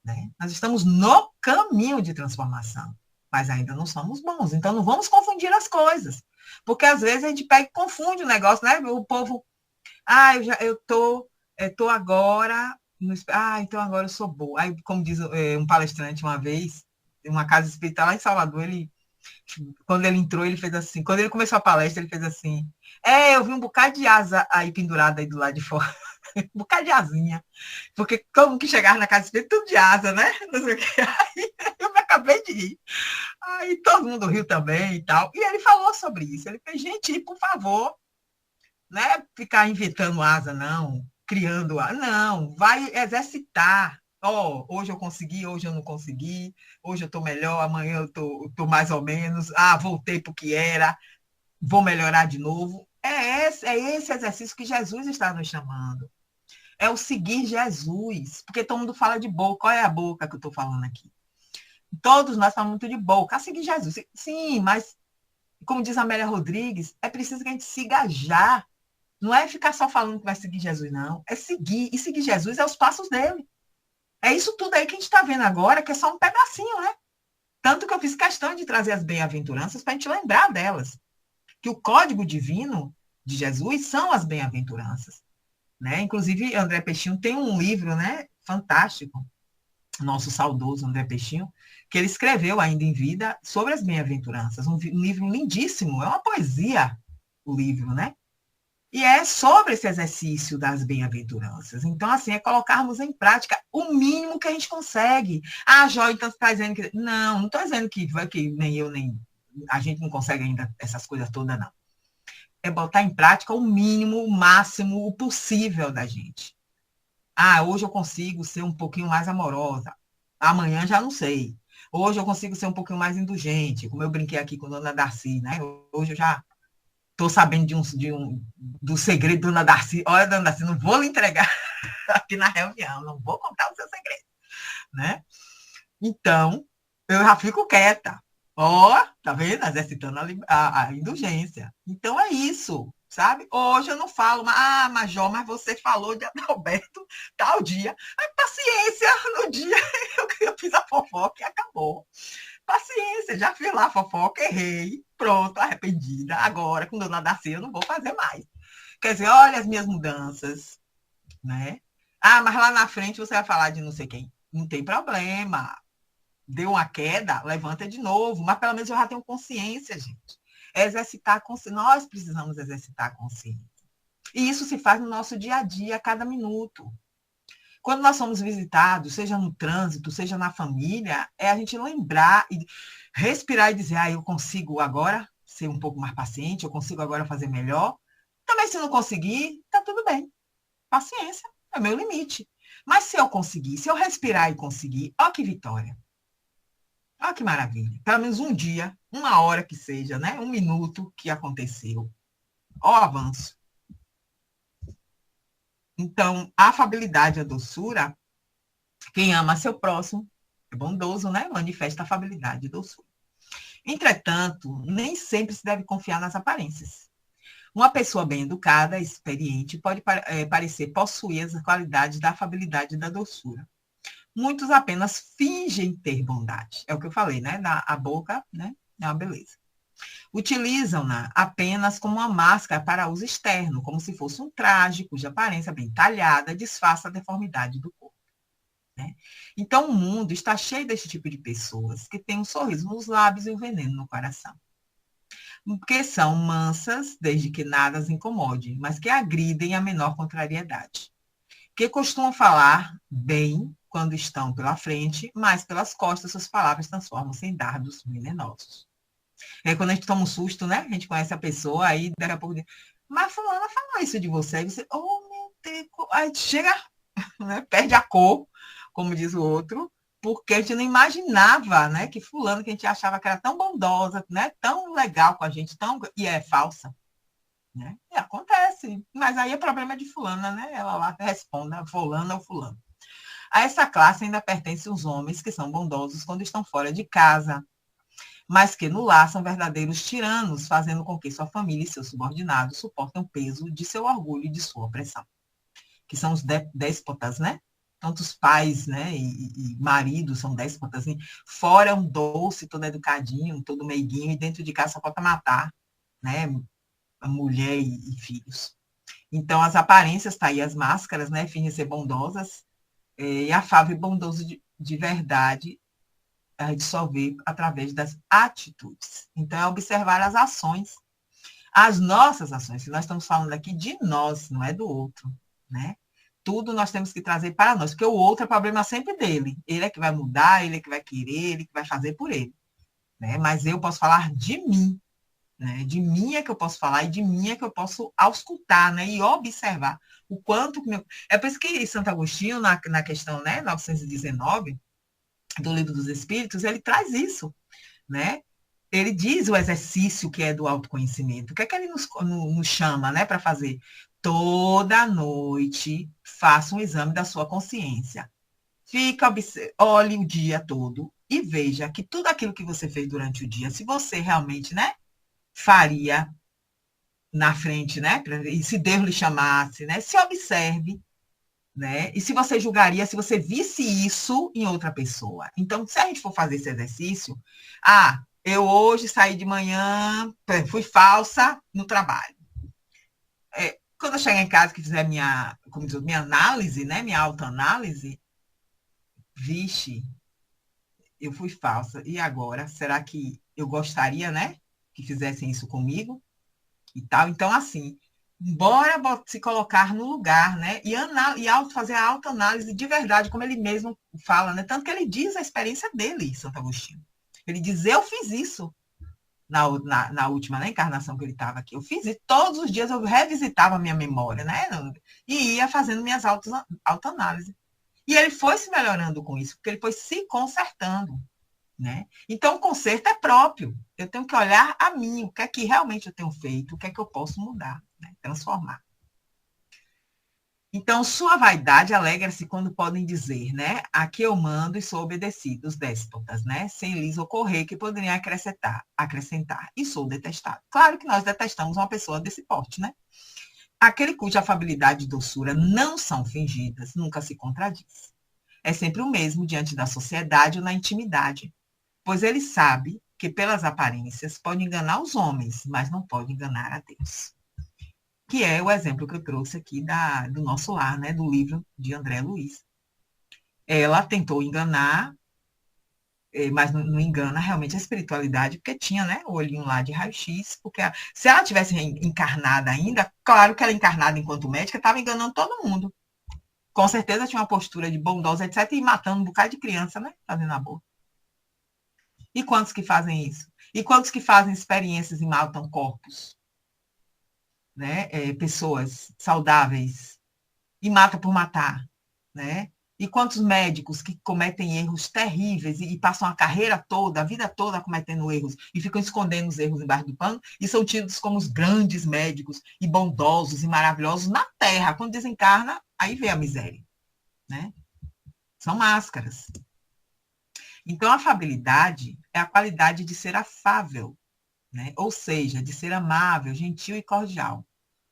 Né? Nós estamos no caminho de transformação, mas ainda não somos bons. Então, não vamos confundir as coisas. Porque, às vezes, a gente pega e confunde o negócio, né? O povo, eu tô agora, então agora eu sou boa. Aí, como diz um palestrante uma vez, em uma casa espírita lá em Salvador, quando ele entrou, ele fez assim, quando ele começou a palestra, ele fez assim, eu vi um bocado de asa aí pendurada aí do lado de fora, um bocado de asinha, porque como que chegava na casa espírita, tudo de asa, né? Não sei o que. Aí eu me acabei de rir. Aí todo mundo riu também e tal. E ele falou sobre isso. Ele fez, gente, por favor, né? Ficar inventando asa, não, criando asa, não, vai exercitar. Hoje eu consegui, hoje eu não consegui, hoje eu estou melhor, amanhã eu tô mais ou menos, voltei para o que era. vou melhorar de novo. É esse exercício que Jesus está nos chamando. É o seguir Jesus. Porque todo mundo fala de boca. Qual é a boca que eu estou falando aqui? Todos nós falamos muito de boca. A seguir Jesus. Sim, mas, como diz a Amélia Rodrigues, é preciso que a gente siga já. Não é ficar só falando que vai seguir Jesus, não. É seguir. E seguir Jesus é os passos dele. É isso tudo aí que a gente está vendo agora, que é só um pedacinho, né? Tanto que eu fiz questão de trazer as bem-aventuranças para a gente lembrar delas. Que o código divino de Jesus são as bem-aventuranças. Né? Inclusive, André Peixinho tem um livro, né, fantástico, nosso saudoso André Peixinho, que ele escreveu ainda em vida sobre as bem-aventuranças. Um livro lindíssimo, é uma poesia o livro, né? E é sobre esse exercício das bem-aventuranças. Então, assim, é colocarmos em prática o mínimo que a gente consegue. Ah, Jó, então você está dizendo que... Não estou dizendo que nem eu, nem... A gente não consegue ainda essas coisas todas, não. É botar em prática o mínimo, o máximo, o possível da gente. Ah, hoje eu consigo ser um pouquinho mais amorosa. Amanhã já não sei. Hoje eu consigo ser um pouquinho mais indulgente, como eu brinquei aqui com a dona Darcy, né? Hoje eu já estou sabendo do segredo da dona Darcy. Olha, dona Darcy, não vou lhe entregar aqui na reunião, não vou contar o seu segredo, né? Então, eu já fico quieta. Ó, tá vendo? Exercitando a indulgência. Então é isso, sabe? Hoje eu não falo, Major, mas você falou de Adalberto tal dia. Mas paciência, no dia eu fiz a fofoca e acabou. Paciência, já fiz lá a fofoca, errei, pronto, arrependida. Agora, com Dona Darcy, eu não vou fazer mais. Quer dizer, olha as minhas mudanças, né? Ah, mas lá na frente você vai falar de não sei quem. Não tem problema. Deu uma queda, levanta de novo. Mas pelo menos eu já tenho consciência, gente. É exercitar a consciência. Nós precisamos exercitar a consciência. E isso se faz no nosso dia a dia, a cada minuto. Quando nós somos visitados, seja no trânsito, seja na família, é a gente lembrar e respirar e dizer, eu consigo agora ser um pouco mais paciente, eu consigo agora fazer melhor. Também se não conseguir, tá tudo bem. Paciência, é o meu limite. Mas se eu conseguir, se eu respirar e conseguir, ó que vitória. Ó que maravilha. Pelo menos um dia, uma hora que seja, né? Um minuto que aconteceu. Ó avanço. Então, a afabilidade, a doçura, quem ama seu próximo, é bondoso, né? Manifesta afabilidade e doçura. Entretanto, nem sempre se deve confiar nas aparências. Uma pessoa bem educada, experiente, pode parecer possuir as qualidades da afabilidade e da doçura. Muitos apenas fingem ter bondade. É o que eu falei, né? A boca, né? É uma beleza. Utilizam-na apenas como uma máscara para uso externo, como se fosse um traje cuja aparência bem talhada disfarça a deformidade do corpo. Né? Então, o mundo está cheio desse tipo de pessoas que têm um sorriso nos lábios e um veneno no coração. Porque são mansas, desde que nada as incomode, mas que agridem a menor contrariedade. Que costumam falar bem quando estão pela frente, mas pelas costas suas palavras transformam-se em dardos venenosos. É quando a gente toma um susto, né? A gente conhece a pessoa, aí daqui a pouco diz, mas fulana falou isso de você. Aí você, oh meu Deus, aí chega, né? Perde a cor, como diz o outro, porque a gente não imaginava, né? Que fulano que a gente achava que era tão bondosa, né? Tão legal com a gente, e é falsa. Né? E acontece, mas aí o problema é de fulana, né? Ela lá responde, fulana ou fulano. A essa classe ainda pertencem os homens que são bondosos quando estão fora de casa, mas que no lar são verdadeiros tiranos, fazendo com que sua família e seus subordinados suportem o peso de seu orgulho e de sua opressão. Que são os déspotas, né? Tanto os pais, né, e maridos são déspotas. Assim. Fora é um doce, todo educadinho, todo meiguinho, e dentro de casa só falta matar, né? A mulher e filhos. Então, as aparências, tá aí as máscaras, né? Fingem ser bondosas, e afável e bondoso de verdade a gente só vê através das atitudes. Então, é observar as ações, as nossas ações. Nós estamos falando aqui de nós, não é do outro, né? Tudo nós temos que trazer para nós, porque o outro é problema sempre dele. Ele é que vai mudar, ele é que vai querer, ele que vai fazer por ele. Né? Mas eu posso falar de mim, né? De mim é que eu posso falar e de mim é que eu posso auscultar, né? E observar o quanto... É por isso que Santo Agostinho, na questão, né, 919, do Livro dos Espíritos, ele traz isso, né? ele diz o exercício que é do autoconhecimento. O que é que ele nos chama, né, para fazer? Toda noite, faça um exame da sua consciência. Olhe o dia todo e veja que tudo aquilo que você fez durante o dia, se você realmente, né, faria na frente, né, e se Deus lhe chamasse, né, se observe, né, e se você julgaria se você visse isso em outra pessoa. Então, se a gente for fazer esse exercício, eu hoje saí de manhã, fui falsa no trabalho. Quando eu chegar em casa que fizer como diz, minha análise, né, minha autoanálise, vixe, eu fui falsa. E agora, será que eu gostaria, né, que fizessem isso comigo e tal? Então, assim, bora se colocar no lugar, né, e fazer a autoanálise de verdade, como ele mesmo fala, né, tanto que ele diz a experiência dele, Santo Agostinho. Ele diz, eu fiz isso na última, né, encarnação que ele estava aqui. Eu fiz isso, todos os dias eu revisitava a minha memória, né, e ia fazendo minhas autoanálises. E ele foi se melhorando com isso, porque ele foi se consertando, né? Então, o conserto é próprio. Eu tenho que olhar a mim, o que é que realmente eu tenho feito, o que é que eu posso mudar, né? Transformar. Então, sua vaidade alegra-se quando podem dizer, né? Aqui eu mando e sou obedecido, os déspotas, né? Sem lhes ocorrer que poderiam acrescentar. E sou detestado. Claro que nós detestamos uma pessoa desse porte, né? Aquele cuja afabilidade e doçura não são fingidas, nunca se contradiz. É sempre o mesmo diante da sociedade ou na intimidade, pois ele sabe que pelas aparências pode enganar os homens, mas não pode enganar a Deus. Que é o exemplo que eu trouxe aqui do nosso lar, né, do livro de André Luiz. Ela tentou enganar, mas não engana realmente a espiritualidade, porque tinha, né, o olhinho lá de raio-x, porque se ela tivesse encarnada ainda, claro que ela encarnada enquanto médica estava enganando todo mundo. Com certeza tinha uma postura de bondosa, etc., e matando um bocado de criança, né, fazendo aborto. E quantos que fazem isso? E quantos que fazem experiências e matam corpos? Né? Pessoas saudáveis e mata por matar, né? E quantos médicos que cometem erros terríveis e passam a carreira toda, a vida toda cometendo erros e ficam escondendo os erros embaixo do pano e são tidos como os grandes médicos e bondosos e maravilhosos na Terra. Quando desencarna, aí vê a miséria, né? São máscaras. Então, a afabilidade é a qualidade de ser afável, né? Ou seja, de ser amável, gentil e cordial.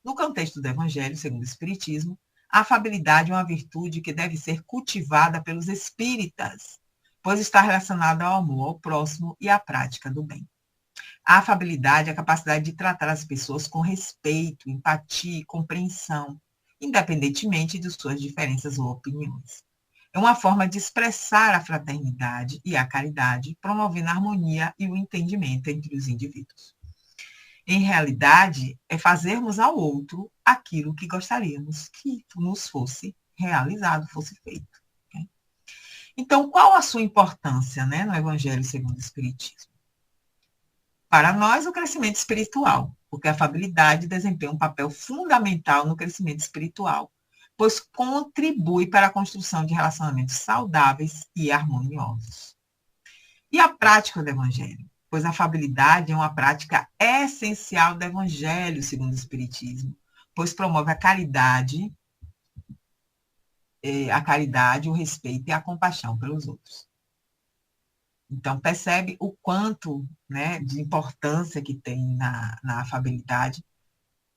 No contexto do Evangelho, segundo o Espiritismo, a afabilidade é uma virtude que deve ser cultivada pelos espíritas, pois está relacionada ao amor ao próximo e à prática do bem. A afabilidade é a capacidade de tratar as pessoas com respeito, empatia e compreensão, independentemente de suas diferenças ou opiniões. É uma forma de expressar a fraternidade e a caridade, promovendo a harmonia e o entendimento entre os indivíduos. Em realidade, é fazermos ao outro aquilo que gostaríamos que nos fosse realizado, fosse feito. Okay? Então, qual a sua importância, né, no Evangelho segundo o Espiritismo? Para nós, o crescimento espiritual, porque a afabilidade desempenha um papel fundamental no crescimento espiritual, pois contribui para a construção de relacionamentos saudáveis e harmoniosos. E a prática do Evangelho? Pois a afabilidade é uma prática essencial do Evangelho, segundo o Espiritismo, pois promove a caridade, o respeito e a compaixão pelos outros. Então, percebe o quanto, né, de importância que tem na afabilidade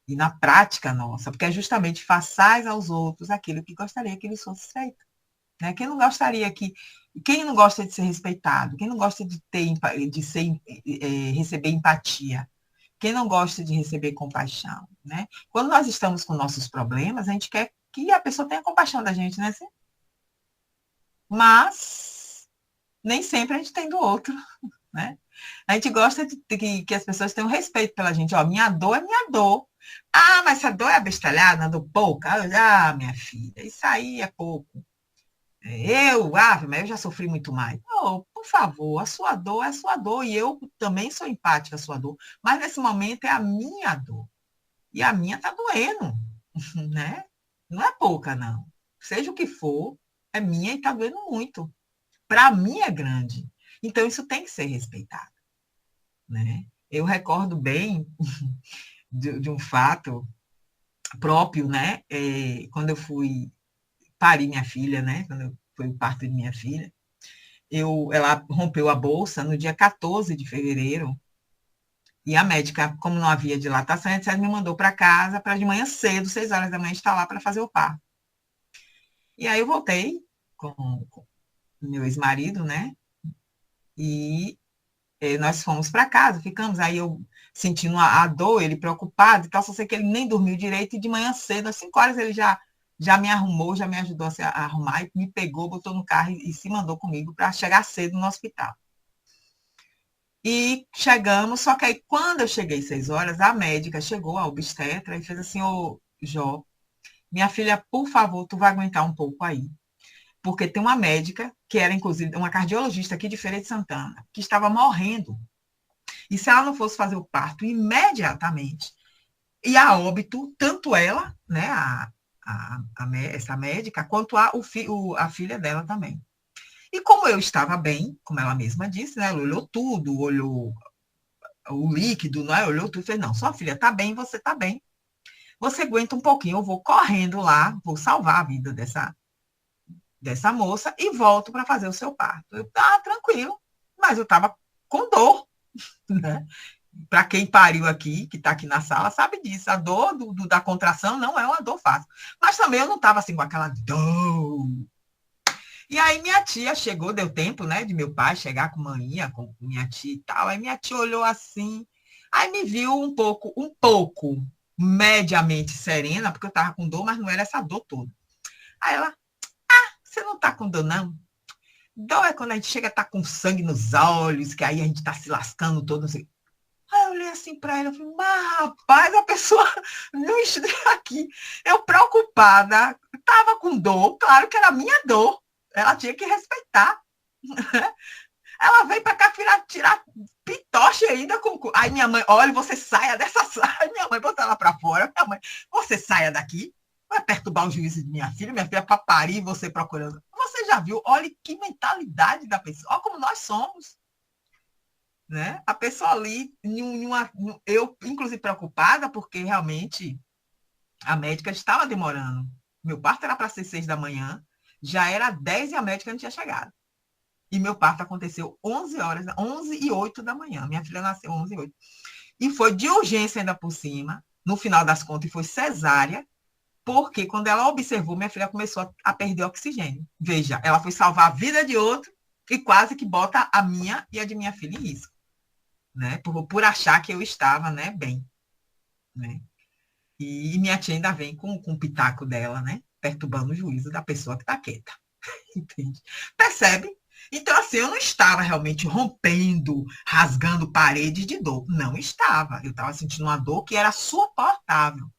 e na prática nossa, porque é justamente façais aos outros aquilo que gostaria que eles fossem feito. Né? Quem não gosta de ser respeitado? Quem não gosta receber empatia? Quem não gosta de receber compaixão? Né? Quando nós estamos com nossos problemas, a gente quer que a pessoa tenha compaixão da gente, né? Mas nem sempre a gente tem do outro, né? A gente gosta de que as pessoas tenham respeito pela gente. Ó, minha dor é minha dor. Ah, mas essa dor é abestalhada, dor pouca. Ah, minha filha, isso aí é pouco. Mas eu já sofri muito mais. Oh, por favor, a sua dor é a sua dor, e eu também sou empática à sua dor, mas nesse momento é a minha dor. E a minha está doendo, né? Não é pouca, não. Seja o que for, é minha e está doendo muito. Para mim é grande. Então, isso tem que ser respeitado. né? Eu recordo bem de um fato próprio, né? Quando eu fui parir minha filha, né? Quando foi o parto de minha filha, ela rompeu a bolsa no dia 14 de fevereiro, e a médica, como não havia dilatação, ela me mandou para casa para de manhã cedo, 6 horas da manhã, estar lá para fazer o parto. E aí eu voltei com meu ex-marido, né? E nós fomos para casa, ficamos, aí eu sentindo a dor, ele preocupado e tal, só sei que ele nem dormiu direito, e de manhã cedo, às 5 horas, ele já me arrumou, já me ajudou a arrumar, e me pegou, botou no carro e se mandou comigo para chegar cedo no hospital. E chegamos, só que aí quando eu cheguei 6 horas, a médica chegou, a obstetra, e fez assim: ô Jó, minha filha, por favor, tu vai aguentar um pouco aí, porque tem uma médica, que era inclusive uma cardiologista aqui de Feira de Santana, que estava morrendo. E se ela não fosse fazer o parto imediatamente, e a óbito, tanto ela, né, essa médica, quanto a filha dela também. E como eu estava bem, como ela mesma disse, né, ela olhou tudo, olhou o líquido, né, olhou tudo, fez: não, sua filha está bem, você está bem, você aguenta um pouquinho, eu vou correndo lá, vou salvar a vida dessa moça e volto para fazer o seu parto. Eu estava tranquilo, mas eu estava com dor, né? Para quem pariu aqui, que está aqui na sala, sabe disso. A dor da contração não é uma dor fácil. Mas também eu não estava assim com aquela dor. E aí minha tia chegou, deu tempo, né, de meu pai chegar com manhã, com minha tia e tal. Aí minha tia olhou assim, aí me viu um pouco, mediamente serena, porque eu estava com dor, mas não era essa dor toda. Aí ela: você não está com dor, não? Dor é quando a gente chega a estar com sangue nos olhos, que aí a gente está se lascando todo, assim. Aí eu olhei assim para ela, eu falei: mas rapaz, a pessoa não está aqui. Eu preocupada, estava com dor, claro que era a minha dor, ela tinha que respeitar. Ela veio para cá tirar pitoche ainda com. Aí minha mãe: olha, você saia dessa sala. Minha mãe botou ela para fora. Minha mãe: você saia daqui, vai perturbar o juízo de minha filha para parir, você procurando. Você já viu? Olha que mentalidade da pessoa, olha como nós somos. Né? A pessoa ali, eu, inclusive, preocupada, porque realmente a médica estava demorando. Meu parto era para ser 6 da manhã, já era 10 e a médica não tinha chegado. E meu parto aconteceu 11 horas, 11 e 8 da manhã. Minha filha nasceu 11 e 8. E foi de urgência ainda por cima, no final das contas, e foi cesárea, porque quando ela observou, minha filha começou a perder oxigênio. Veja, ela foi salvar a vida de outro e quase que bota a minha e a de minha filha em risco. Né, por achar que eu estava, né, bem. Né? E minha tia ainda vem com o pitaco dela, né, perturbando o juízo da pessoa que está quieta. Entende? Percebe? Então, assim, eu não estava realmente rompendo, rasgando paredes de dor. Não estava. Eu estava sentindo uma dor que era suportável.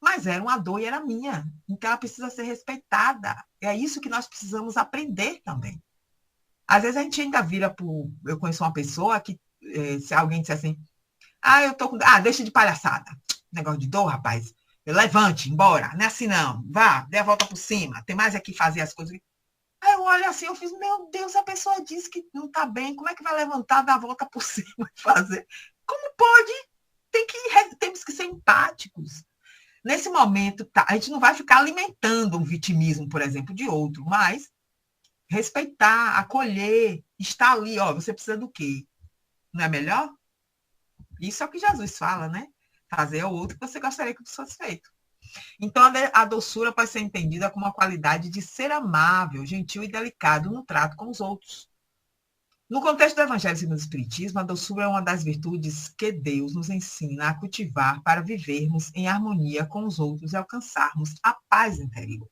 Mas era uma dor e era minha. Então, ela precisa ser respeitada. É isso que nós precisamos aprender também. Às vezes a gente ainda vira por... Eu conheço uma pessoa que, se alguém disser assim: eu tô com... deixa de palhaçada. Negócio de dor, rapaz. Levante, embora. Não é assim, não. Vá, dê a volta por cima. Tem mais aqui fazer as coisas. Aí eu olho assim, eu fiz: meu Deus, a pessoa disse que não tá bem. Como é que vai levantar, dar a volta por cima e fazer? Como pode? Temos que ser empáticos. Nesse momento, tá, a gente não vai ficar alimentando um vitimismo, por exemplo, de outro, mas respeitar, acolher, estar ali, ó, você precisa do quê? Não é melhor? Isso é o que Jesus fala, né? Fazer ao outro que você gostaria que fosse feito. Então, a doçura pode ser entendida como a qualidade de ser amável, gentil e delicado no trato com os outros. No contexto do Evangelho segundo o Espiritismo, a doçura é uma das virtudes que Deus nos ensina a cultivar para vivermos em harmonia com os outros e alcançarmos a paz interior.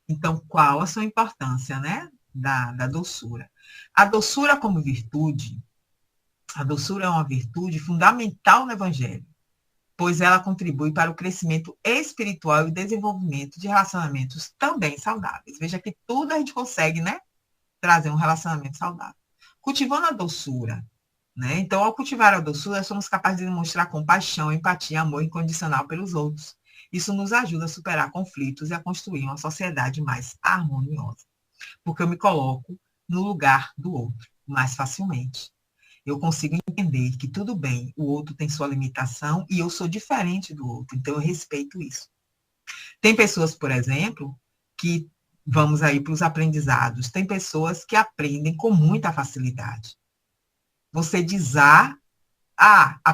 Então, qual a sua importância, né, da doçura? A doçura como virtude, a doçura é uma virtude fundamental no Evangelho, pois ela contribui para o crescimento espiritual e o desenvolvimento de relacionamentos também saudáveis. Veja que tudo a gente consegue, né, trazer um relacionamento saudável. Cultivando a doçura, né? Então, ao cultivar a doçura, somos capazes de demonstrar compaixão, empatia, amor incondicional pelos outros. Isso nos ajuda a superar conflitos e a construir uma sociedade mais harmoniosa, porque eu me coloco no lugar do outro mais facilmente. Eu consigo entender que tudo bem, o outro tem sua limitação e eu sou diferente do outro, então eu respeito isso. Tem pessoas, por exemplo, que, vamos aí para os aprendizados, tem pessoas que aprendem com muita facilidade. Você diz a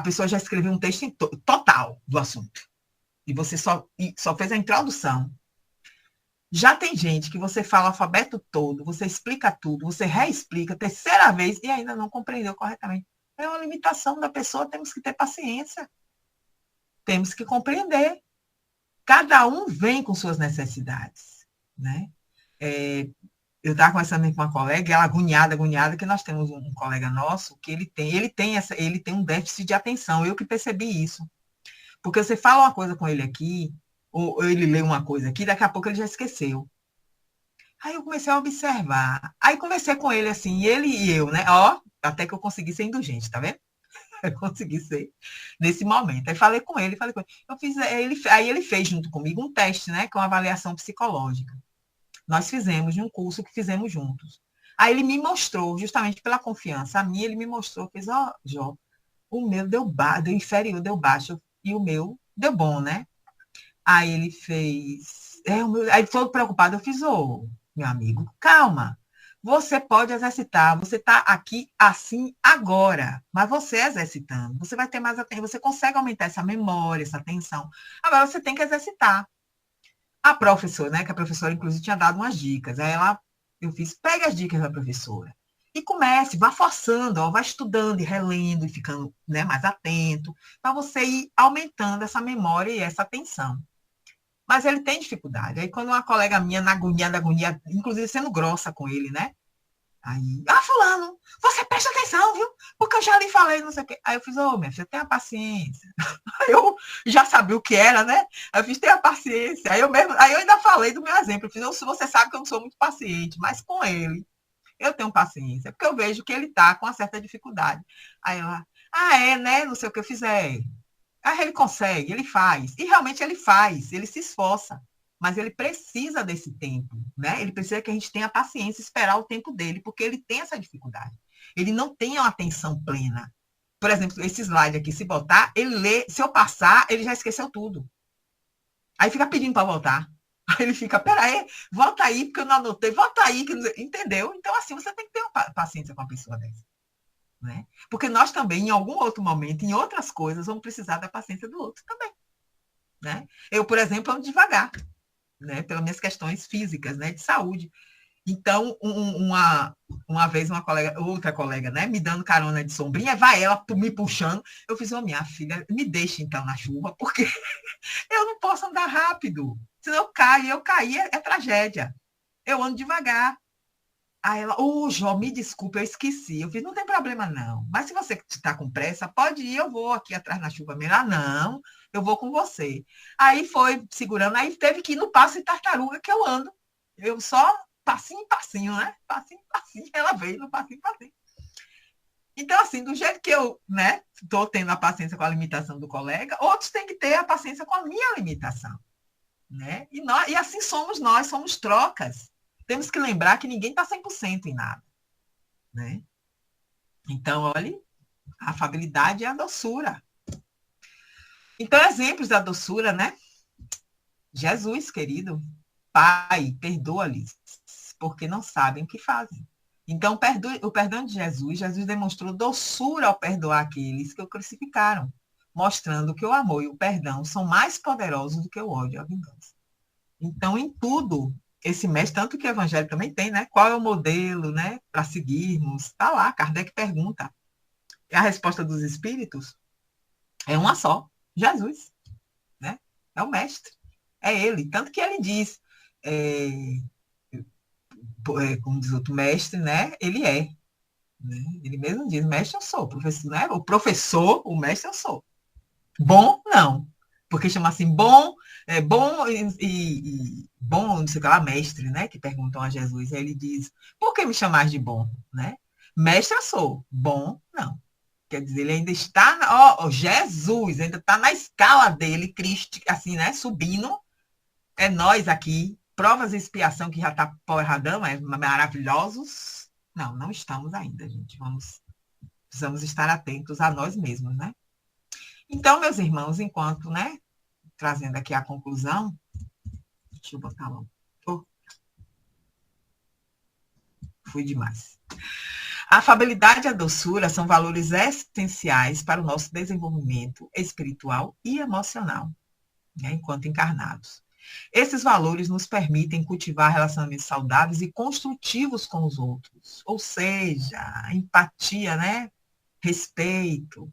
pessoa já escreveu um texto total do assunto, e você só fez a introdução. Já tem gente que você fala o alfabeto todo, você explica tudo, você reexplica, terceira vez, e ainda não compreendeu corretamente. É uma limitação da pessoa, temos que ter paciência. Temos que compreender. Cada um vem com suas necessidades, né? Eu estava conversando com uma colega, ela agoniada, que nós temos um colega nosso que ele tem um déficit de atenção. Eu que percebi isso. Porque você fala uma coisa com ele aqui, ou ele lê uma coisa aqui, daqui a pouco ele já esqueceu. Aí eu comecei a observar. Aí conversei com ele assim, ele e eu, né? Ó, até que eu consegui ser indulgente, tá vendo? Eu consegui ser nesse momento. Aí falei com ele. Aí ele fez junto comigo um teste, né? Com avaliação psicológica. Nós fizemos de um curso que fizemos juntos. Aí ele me mostrou, justamente pela confiança a mim, ele me mostrou, fez, Jó, o meu deu inferior, deu baixo, e o meu deu bom, né? Aí ele fez, aí todo preocupado, eu fiz, meu amigo, calma, você pode exercitar, você está aqui assim agora, mas você exercitando, você vai ter mais atenção, você consegue aumentar essa memória, essa atenção. Agora você tem que exercitar. A professora, né, que a professora inclusive tinha dado umas dicas, aí eu fiz, pega as dicas da professora e comece, vá forçando, vá estudando e relendo e ficando, né, mais atento, para você ir aumentando essa memória e essa atenção. Mas ele tem dificuldade. Aí quando uma colega minha, na agonia, inclusive sendo grossa com ele, né? Aí, fulano, você presta atenção, viu? Porque eu já lhe falei, não sei o quê. Aí eu fiz, minha filha, tenha paciência. Aí eu já sabia o que era, né? Aí eu fiz, tenha paciência. Aí eu ainda falei do meu exemplo. Eu fiz, você sabe que eu não sou muito paciente, mas com ele eu tenho paciência, porque eu vejo que ele está com uma certa dificuldade. Aí ela, é, né? Não sei o que eu fizer. Aí ele consegue, ele faz. E realmente ele faz, ele se esforça. Mas ele precisa desse tempo, né? Ele precisa que a gente tenha paciência, esperar o tempo dele, porque ele tem essa dificuldade. Ele não tem uma atenção plena. Por exemplo, esse slide aqui, se botar, ele lê, se eu passar, ele já esqueceu tudo. Aí fica pedindo para voltar. Aí ele fica, peraí, volta aí, porque eu não anotei, volta aí, entendeu? Então, assim, você tem que ter uma paciência com uma pessoa dessa. Né? Porque nós também, em algum outro momento, em outras coisas, vamos precisar da paciência do outro também. Né? Eu, por exemplo, ando devagar, né? Pelas minhas questões físicas, né? De saúde. Então, uma vez, outra colega, né? Me dando carona de sombrinha, vai ela me puxando. Eu fiz, minha filha, me deixe então na chuva, porque eu não posso andar rápido. Senão eu caio, é tragédia. Eu ando devagar. Aí ela, Jó, me desculpe, eu esqueci. Eu fiz, não tem problema não. Mas se você está com pressa, pode ir, eu vou aqui atrás na chuva mesmo. Não, eu vou com você. Aí foi segurando, aí teve que ir no passo de tartaruga que eu ando. Eu só passinho em passinho, né? Passinho em passinho, ela veio no passinho em passinho. Então, assim, do jeito que eu, né, estou tendo a paciência com a limitação do colega, outros têm que ter a paciência com a minha limitação. Né? E assim somos nós, somos trocas. Temos que lembrar que ninguém está 100% em nada. Né? Então, olhe, a afabilidade é a doçura. Então, exemplos da doçura, né? Jesus, querido, Pai, perdoa-lhes, porque não sabem o que fazem. Então, o perdão de Jesus demonstrou doçura ao perdoar aqueles que o crucificaram, mostrando que o amor e o perdão são mais poderosos do que o ódio e a vingança. Então, em tudo, esse mestre, tanto que o evangelho também tem, né? Qual é o modelo, né? Para seguirmos? Está lá, Kardec pergunta. E a resposta dos espíritos é uma só: Jesus. Né? É o mestre. É ele. Tanto que ele diz, como diz outro mestre, né? Ele é. Né? Ele mesmo diz, mestre eu sou. Professor, né? O mestre eu sou. Bom, não. Porque chama assim, bom bom, não sei o que lá, mestre, né? Que perguntam a Jesus. Aí ele diz, por que me chamais de bom? Né? Mestre eu sou, bom, não. Quer dizer, ele ainda está, Jesus, ainda está na escala dele, Cristo, assim, né? Subindo. É nós aqui, provas de expiação que já está porradão, maravilhosos. Não estamos ainda, gente. Vamos Precisamos estar atentos a nós mesmos, né? Então, meus irmãos, enquanto, né, trazendo aqui a conclusão, deixa eu botar logo. Oh, fui demais. A afabilidade e a doçura são valores essenciais para o nosso desenvolvimento espiritual e emocional, né, enquanto encarnados. Esses valores nos permitem cultivar relacionamentos saudáveis e construtivos com os outros, ou seja, empatia, né? Respeito.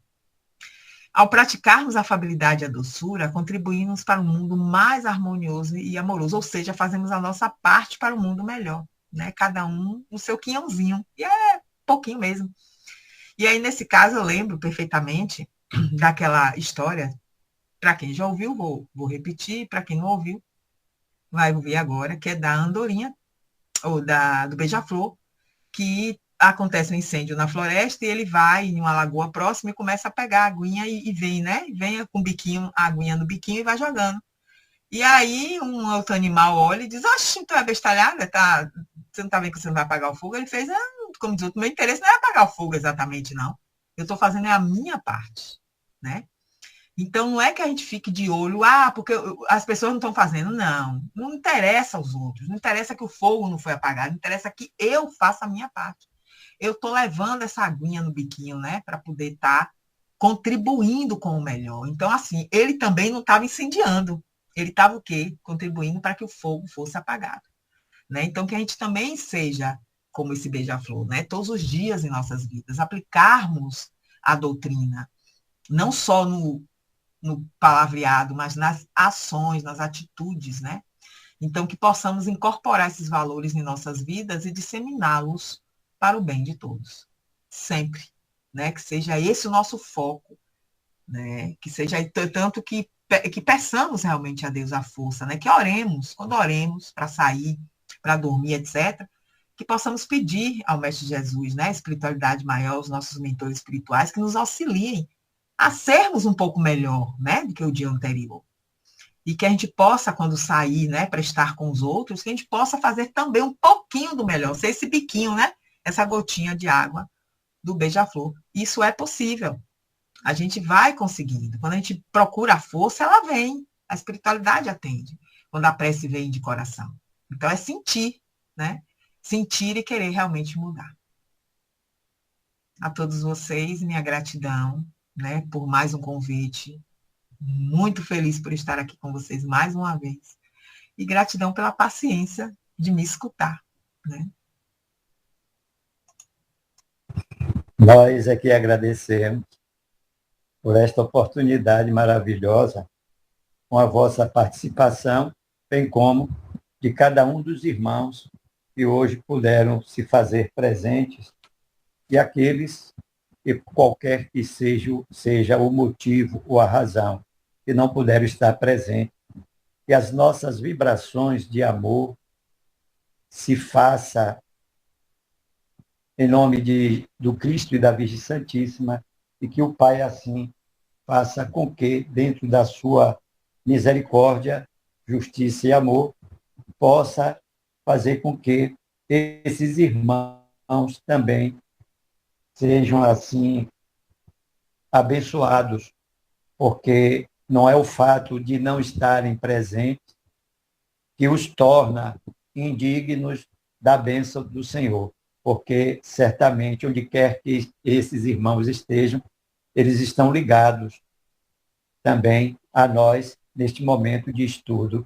Ao praticarmos a afabilidade e a doçura, contribuímos para um mundo mais harmonioso e amoroso, ou seja, fazemos a nossa parte para um mundo melhor, né? Cada um no seu quinhãozinho, e é pouquinho mesmo. E aí, nesse caso, eu lembro perfeitamente daquela história. Para quem já ouviu, vou repetir, para quem não ouviu, vai ouvir agora, que é da andorinha, ou do beija-flor, que acontece um incêndio na floresta e ele vai em uma lagoa próxima e começa a pegar a aguinha e vem, né? Vem com o biquinho, a aguinha no biquinho e vai jogando. E aí um outro animal olha e diz, oxe, tu é bestalhada, tá? Você não tá vendo que você não vai apagar o fogo? Ele fez, como diz outro, meu interesse não é apagar o fogo exatamente, não. Eu estou fazendo a minha parte, né? Então, não é que a gente fique de olho, porque as pessoas não estão fazendo. Não, não interessa aos outros, não interessa que o fogo não foi apagado, não interessa que eu faça a minha parte. Eu estou levando essa aguinha no biquinho, né, para poder estar contribuindo com o melhor. Então, assim, ele também não estava incendiando, ele estava o quê? Contribuindo para que o fogo fosse apagado, né? Então, que a gente também seja como esse beija-flor, né, todos os dias em nossas vidas, aplicarmos a doutrina, não só no palavreado, mas nas ações, nas atitudes, né? Então, que possamos incorporar esses valores em nossas vidas e disseminá-los para o bem de todos. Sempre, né? Que seja esse o nosso foco, né? Que seja tanto que peçamos realmente a Deus a força, né? Que oremos, quando oremos para sair, para dormir, etc., que possamos pedir ao Mestre Jesus, né? A espiritualidade maior, os nossos mentores espirituais, que nos auxiliem a sermos um pouco melhor, né, do que o dia anterior. E que a gente possa, quando sair, né, para estar com os outros, que a gente possa fazer também um pouquinho do melhor, ser esse biquinho, né, essa gotinha de água do beija-flor. Isso é possível. A gente vai conseguindo. Quando a gente procura a força, ela vem. A espiritualidade atende. Quando a prece vem de coração. Então, é sentir, né? Sentir e querer realmente mudar. A todos vocês, minha gratidão, né, por mais um convite. Muito feliz por estar aqui com vocês mais uma vez. E gratidão pela paciência de me escutar, né? Nós aqui agradecemos por esta oportunidade maravilhosa com a vossa participação, bem como de cada um dos irmãos que hoje puderam se fazer presentes e aqueles que qualquer que seja o motivo ou a razão que não puderam estar presentes, que as nossas vibrações de amor se faça em nome do Cristo e da Virgem Santíssima, e que o Pai assim faça com que, dentro da sua misericórdia, justiça e amor, possa fazer com que esses irmãos também sejam assim abençoados, porque não é o fato de não estarem presentes que os torna indignos da bênção do Senhor, porque certamente onde quer que esses irmãos estejam, eles estão ligados também a nós neste momento de estudo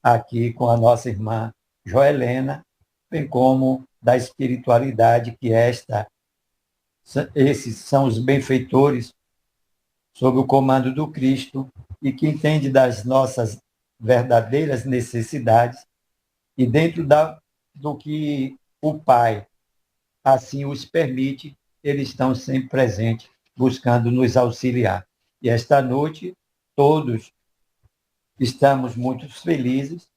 aqui com a nossa irmã Joelena, bem como da espiritualidade que esses são os benfeitores sob o comando do Cristo e que entende das nossas verdadeiras necessidades e dentro do que o Pai assim os permite, eles estão sempre presentes, buscando nos auxiliar. E esta noite, todos estamos muito felizes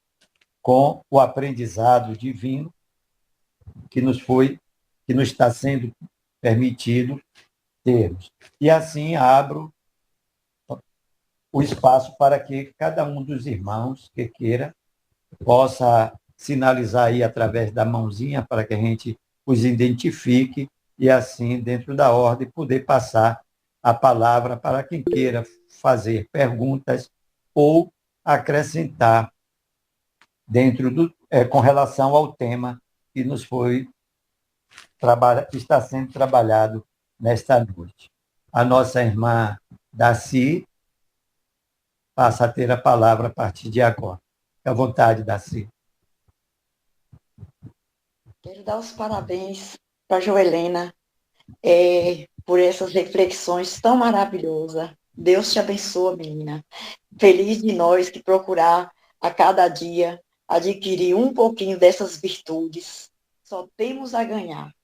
com o aprendizado divino que nos está sendo permitido termos. E assim abro o espaço para que cada um dos irmãos que queira possa sinalizar aí através da mãozinha para que a gente os identifique e assim, dentro da ordem, poder passar a palavra para quem queira fazer perguntas ou acrescentar com relação ao tema que nos foi que está sendo trabalhado nesta noite. A nossa irmã Daci passa a ter a palavra a partir de agora. Fique à vontade, Daci. Quero dar os parabéns para a Joelena por essas reflexões tão maravilhosas. Deus te abençoe, menina. Feliz de nós que procurar a cada dia adquirir um pouquinho dessas virtudes. Só temos a ganhar.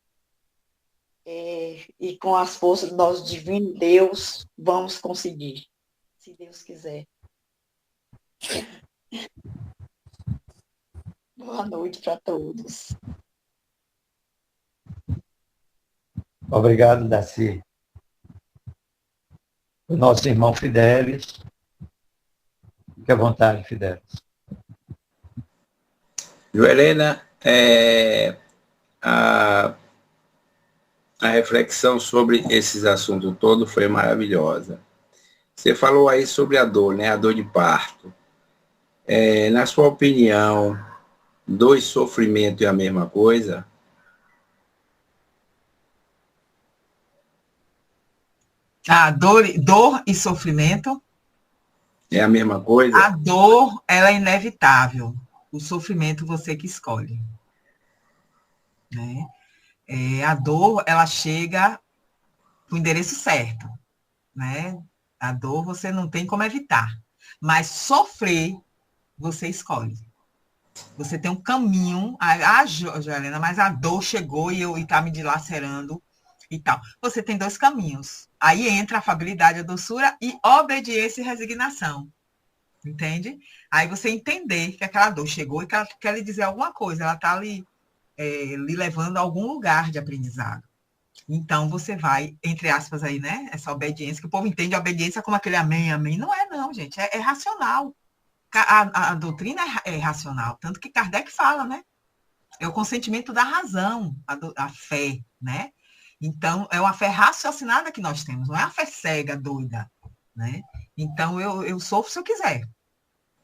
E com as forças do nosso divino Deus, vamos conseguir, se Deus quiser. Boa noite para todos. Obrigado, Daci. O nosso irmão Fidelis. Fique à vontade, Fidelis. Joelena, a reflexão sobre esses assuntos todos foi maravilhosa. Você falou aí sobre a dor, né? A dor de parto. Na sua opinião, dor e sofrimento é a mesma coisa? Dor e sofrimento? É a mesma coisa? A dor, ela é inevitável. O sofrimento, você que escolhe. Né? A dor, ela chega no endereço certo. Né? A dor, você não tem como evitar. Mas sofrer, você escolhe. Você tem um caminho. Joelena, mas a dor chegou e está me dilacerando e tal. Você tem dois caminhos. Aí entra a afabilidade, a doçura e obediência e resignação. Entende? Aí você entender que aquela dor chegou e que ela quer lhe dizer alguma coisa. Ela está lhe levando a algum lugar de aprendizado. Então, você vai, entre aspas, aí, né? Essa obediência, que o povo entende a obediência como aquele amém, amém. Não é, não, gente. É racional. A doutrina é racional. Tanto que Kardec fala, né? É o consentimento da razão, a fé, né? Então, é uma fé raciocinada que nós temos, não é a fé cega, doida, né? Então, eu sofro se eu quiser.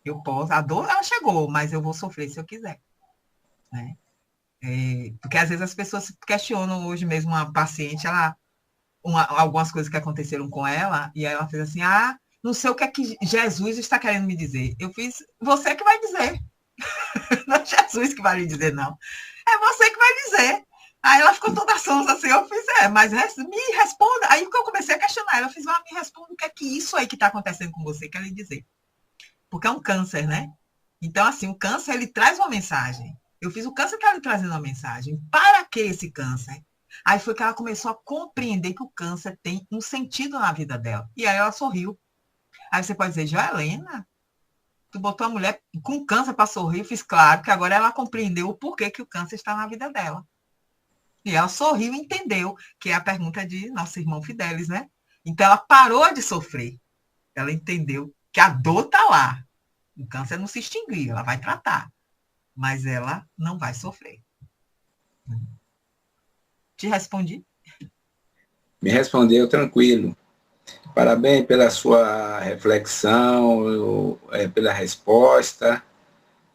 Eu posso, a dor, ela chegou, mas eu vou sofrer se eu quiser, né? Porque, às vezes, as pessoas se questionam. Hoje mesmo, uma paciente, algumas coisas que aconteceram com ela, e aí ela fez assim, não sei o que é que Jesus está querendo me dizer. Eu fiz, você que vai dizer. Não é Jesus que vai lhe dizer, não. É você que vai dizer. Aí ela ficou toda sonsa assim, eu fiz, mas me responda. Aí que eu comecei a questionar ela, eu fiz, me responda o que é que isso aí que está acontecendo com você quer lhe dizer. Porque é um câncer, né? Então, assim, o câncer, ele traz uma mensagem. Eu fiz o câncer que ela trazendo uma mensagem. Para que esse câncer? Aí foi que ela começou a compreender que o câncer tem um sentido na vida dela. E aí ela sorriu. Aí você pode dizer, Joelena, tu botou a mulher com câncer para sorrir? Eu fiz, claro, que agora ela compreendeu o porquê que o câncer está na vida dela. E ela sorriu e entendeu, que é a pergunta de nosso irmão Fidelis, né? Então ela parou de sofrer. Ela entendeu que a dor está lá. O câncer não se extinguiu, ela vai tratar. Mas ela não vai sofrer. Te respondi? Me respondeu tranquilo. Parabéns pela sua reflexão, pela resposta.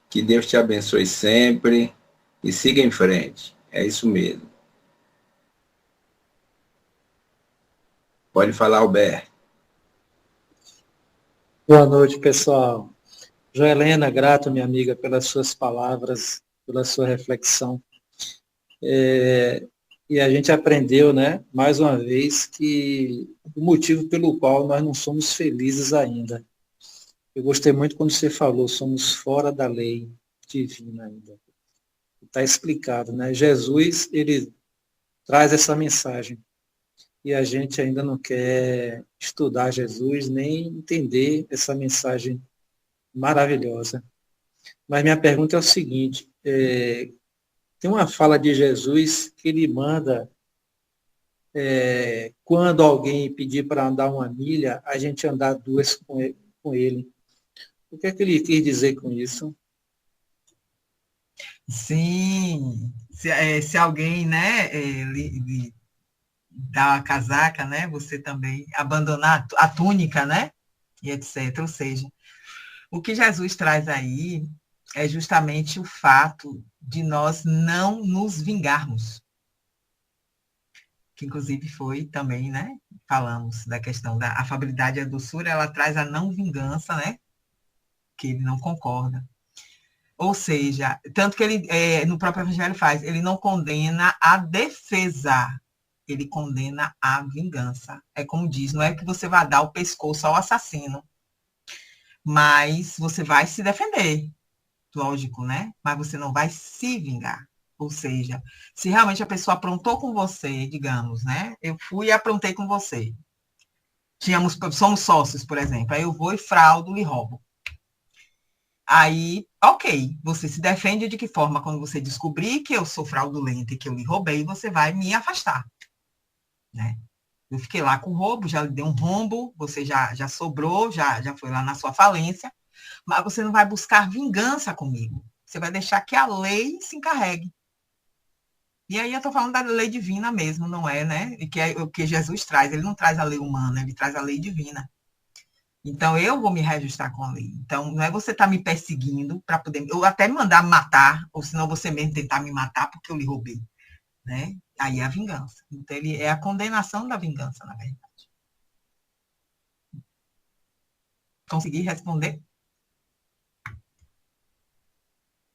Que Deus te abençoe sempre e siga em frente. É isso mesmo. Pode falar, Alberto. Boa noite, pessoal. Joelena, grato, minha amiga, pelas suas palavras, pela sua reflexão. E a gente aprendeu, né, mais uma vez, que o motivo pelo qual nós não somos felizes ainda. Eu gostei muito quando você falou, somos fora da lei divina ainda. Está explicado, né? Jesus, ele traz essa mensagem. E a gente ainda não quer estudar Jesus, nem entender essa mensagem maravilhosa. Mas minha pergunta é o seguinte, tem uma fala de Jesus que ele manda, quando alguém pedir para andar uma milha, a gente andar duas com ele. O que é que ele quis dizer com isso? Sim. Se alguém, né, dar a casaca, né? Você também abandonar a túnica, né? E etc. Ou seja, o que Jesus traz aí é justamente o fato de nós não nos vingarmos, que inclusive foi também, né? Falamos da questão da afabilidade e a doçura, ela traz a não vingança, né? Que ele não concorda. Ou seja, tanto que ele, no próprio Evangelho faz, ele não condena a defesa, ele condena a vingança. É como diz, não é que você vai dar o pescoço ao assassino, mas você vai se defender, lógico, né? Mas você não vai se vingar. Ou seja, se realmente a pessoa aprontou com você, digamos, né? Eu fui e aprontei com você. Somos sócios, por exemplo. Aí eu vou e fraudo e roubo. Aí, ok, você se defende de que forma? Quando você descobrir que eu sou fraudulenta e que eu lhe roubei, você vai me afastar, né? Eu fiquei lá com o roubo, já lhe dei um rombo, você já sobrou, já foi lá na sua falência, mas você não vai buscar vingança comigo. Você vai deixar que a lei se encarregue. E aí eu estou falando da lei divina mesmo, não é, né? E que é o que Jesus traz. Ele não traz a lei humana, ele traz a lei divina. Então, eu vou me reajustar com a lei. Então, não é você estar me perseguindo para poder... Eu até me mandar matar, ou senão você mesmo tentar me matar porque eu lhe roubei, né? Aí é a vingança. Então, ele é a condenação da vingança, na verdade. Consegui responder?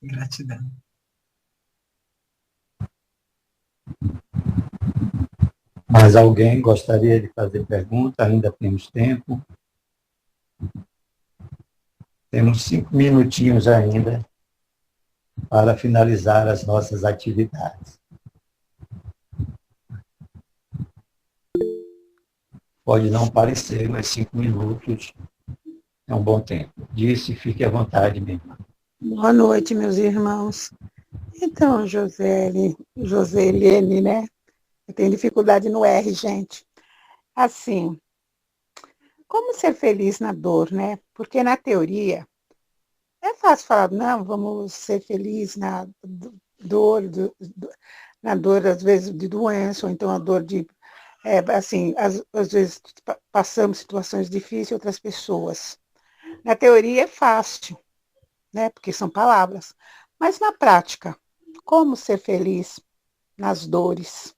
Gratidão. Mais alguém gostaria de fazer pergunta? Ainda temos tempo. Temos 5 minutinhos ainda para finalizar as nossas atividades. Pode não parecer, mas 5 minutos é um bom tempo. Disse, fique à vontade, minha irmã. Boa noite, meus irmãos. Então, Joselene, né? Eu tenho dificuldade no R, gente. Assim, como ser feliz na dor, né? Porque na teoria é fácil falar, não, vamos ser felizes na dor, na dor, às vezes, de doença, ou então a dor de, assim, às vezes passamos situações difíceis outras pessoas. Na teoria é fácil, né? Porque são palavras. Mas na prática, como ser feliz nas dores?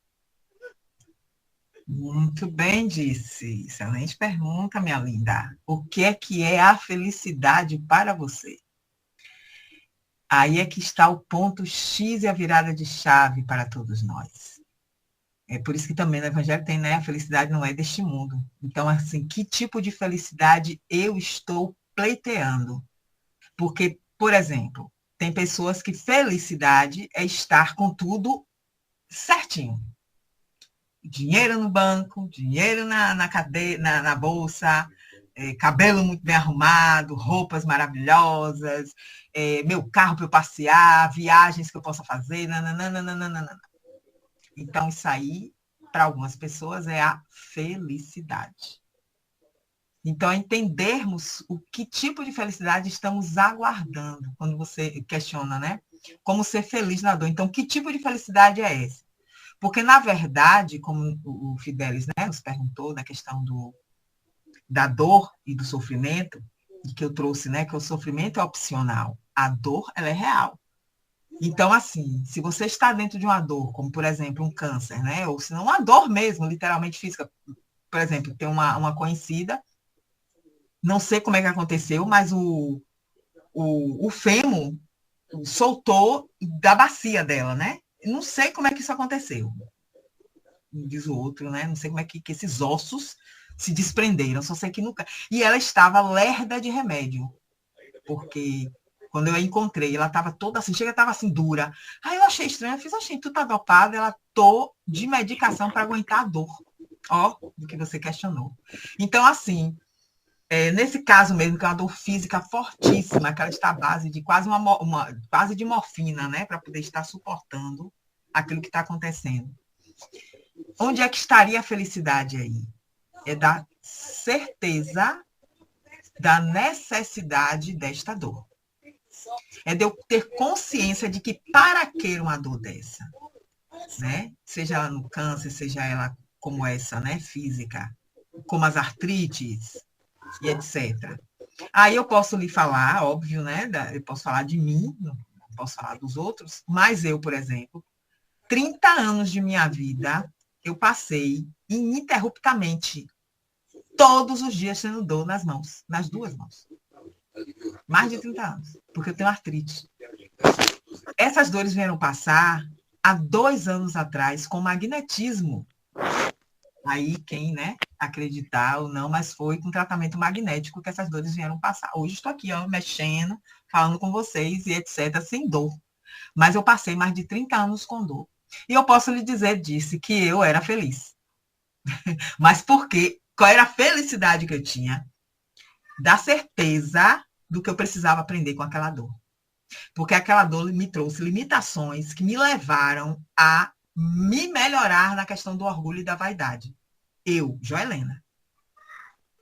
Muito bem, disse. Excelente pergunta, minha linda. O que é a felicidade para você? Aí é que está o ponto X e a virada de chave para todos nós. É por isso que também no Evangelho tem, né? A felicidade não é deste mundo. Então, assim, que tipo de felicidade eu estou pleiteando? Porque, por exemplo, tem pessoas que felicidade é estar com tudo certinho. Dinheiro no banco, dinheiro na bolsa, cabelo muito bem arrumado, roupas maravilhosas, meu carro para eu passear, viagens que eu possa fazer, nananana. Então, isso aí, para algumas pessoas, é a felicidade. Então, entendermos o que tipo de felicidade estamos aguardando, quando você questiona, né? Como ser feliz na dor. Então, que tipo de felicidade é essa? Porque, na verdade, como o Fidelis, né, nos perguntou da questão da dor e do sofrimento, e que eu trouxe, né, que o sofrimento é opcional, a dor, ela é real. Então, assim, se você está dentro de uma dor, como, por exemplo, um câncer, né, ou se não, uma dor mesmo, literalmente física, por exemplo, tem uma conhecida, não sei como é que aconteceu, mas o fêmur soltou da bacia dela, né? Não sei como é que isso aconteceu. Diz o outro, né? Não sei como é que esses ossos se desprenderam, só sei que nunca. E ela estava lerda de remédio, porque quando eu a encontrei, ela estava toda assim, chega, estava assim, dura. Aí eu achei estranho, eu fiz, achei, tu tá dopada? Ela, tô de medicação para aguentar a dor. Ó, do que você questionou. Então, assim, nesse caso mesmo, que é uma dor física fortíssima, que ela está à base de quase quase de morfina, né, para poder estar suportando aquilo que está acontecendo. Onde é que estaria a felicidade aí? É da certeza da necessidade desta dor. É de eu ter consciência de que para que uma dor dessa, né? Seja ela no câncer, seja ela como essa, né, física, como as artrites e etc. Aí eu posso lhe falar, óbvio, né, eu posso falar de mim, não posso falar dos outros, mas eu, por exemplo, 30 anos de minha vida, eu passei ininterruptamente, todos os dias tendo dor nas mãos, nas duas mãos. Mais de 30 anos, porque eu tenho artrite. Essas dores vieram passar há 2 anos atrás com magnetismo. Aí quem, né, acreditar ou não, mas foi com tratamento magnético que essas dores vieram passar. Hoje estou aqui, ó, mexendo, falando com vocês e etc, sem dor. Mas eu passei mais de 30 anos com dor. E eu posso lhe dizer, disse, que eu era feliz. Mas por quê? Qual era a felicidade que eu tinha? Da certeza do que eu precisava aprender com aquela dor. Porque aquela dor me trouxe limitações que me levaram a me melhorar na questão do orgulho e da vaidade. Eu, Joelena.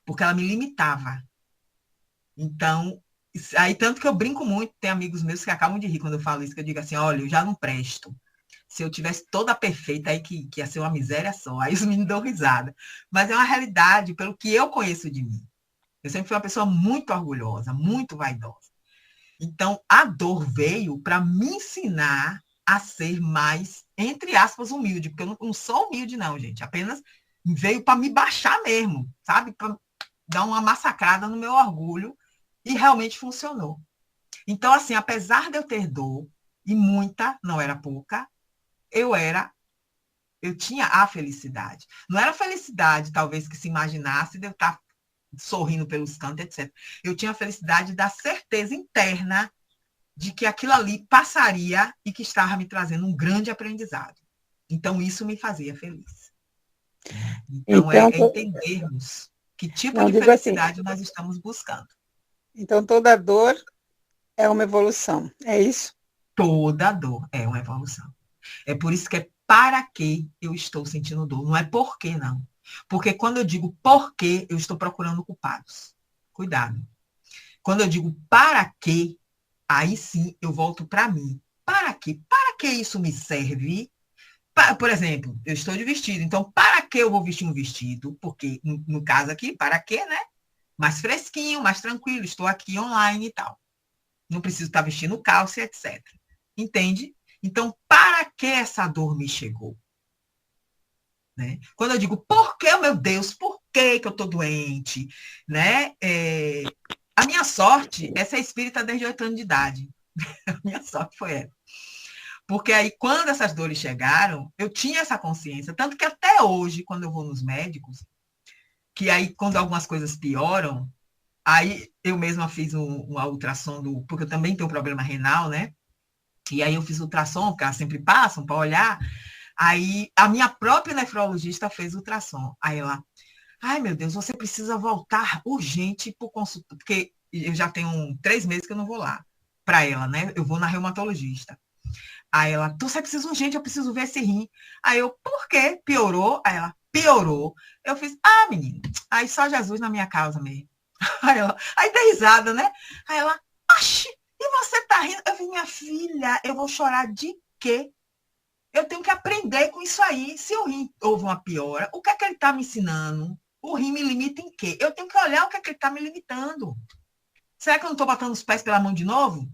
Porque ela me limitava. Então, aí tanto que eu brinco muito, tem amigos meus que acabam de rir quando eu falo isso, que eu digo assim, olha, eu já não presto. Se eu tivesse toda perfeita, aí que ia ser uma miséria só. Aí os meninos dão risada. Mas é uma realidade, pelo que eu conheço de mim. Eu sempre fui uma pessoa muito orgulhosa, muito vaidosa. Então, a dor veio para me ensinar a ser mais, entre aspas, humilde, porque eu não sou humilde, não, gente. Apenas veio para me baixar mesmo, sabe? Para dar uma massacrada no meu orgulho, e realmente funcionou. Então, assim, apesar de eu ter dor, e muita, não era pouca, eu tinha a felicidade. Não era a felicidade, talvez, que se imaginasse de eu estar sorrindo pelos cantos, etc. Eu tinha a felicidade da certeza interna de que aquilo ali passaria e que estava me trazendo um grande aprendizado. Então, isso me fazia feliz. Então, é entendermos que tipo de felicidade assim, nós estamos buscando. Então, toda dor é uma evolução, é isso? Toda dor é uma evolução. É por isso que é para que eu estou sentindo dor, não é por que não. Porque quando eu digo por que, eu estou procurando culpados. Cuidado. Quando eu digo para que, aí sim eu volto para mim. Para quê? Para que isso me serve? Por exemplo, eu estou de vestido, então para que eu vou vestir um vestido? Porque, no caso aqui, para que, né? Mais fresquinho, mais tranquilo, estou aqui online e tal. Não preciso estar vestindo calça, etc. Entende? Então, para que essa dor me chegou? Né? Quando eu digo, por que, meu Deus, por que eu estou doente? Né? A minha sorte é ser espírita desde 8 anos de idade. A minha sorte foi essa. Porque aí, quando essas dores chegaram, eu tinha essa consciência. Tanto que até hoje, quando eu vou nos médicos, que aí, quando algumas coisas pioram, aí eu mesma fiz uma ultrassom, porque eu também tenho um problema renal, né? E aí eu fiz ultrassom, porque elas sempre passam para olhar. Aí a minha própria nefrologista fez ultrassom. Aí ela, ai meu Deus, você precisa voltar urgente para o consultório, porque eu já tenho 3 meses que eu não vou lá para ela, né? Eu vou na reumatologista. Aí ela, você precisa urgente, eu preciso ver esse rim. Aí eu, por quê? Piorou? Aí ela, piorou. Eu fiz, menino, aí só Jesus na minha causa mesmo. Aí dei risada, né? Aí ela, oxi, e você tá rindo? Eu fiz, minha filha, eu vou chorar de quê? Eu tenho que aprender com isso aí. Se o rim houve uma piora, o que é que ele está me ensinando? O rim me limita em quê? Eu tenho que olhar o que é que ele está me limitando. Será que eu não estou botando os pés pela mão de novo?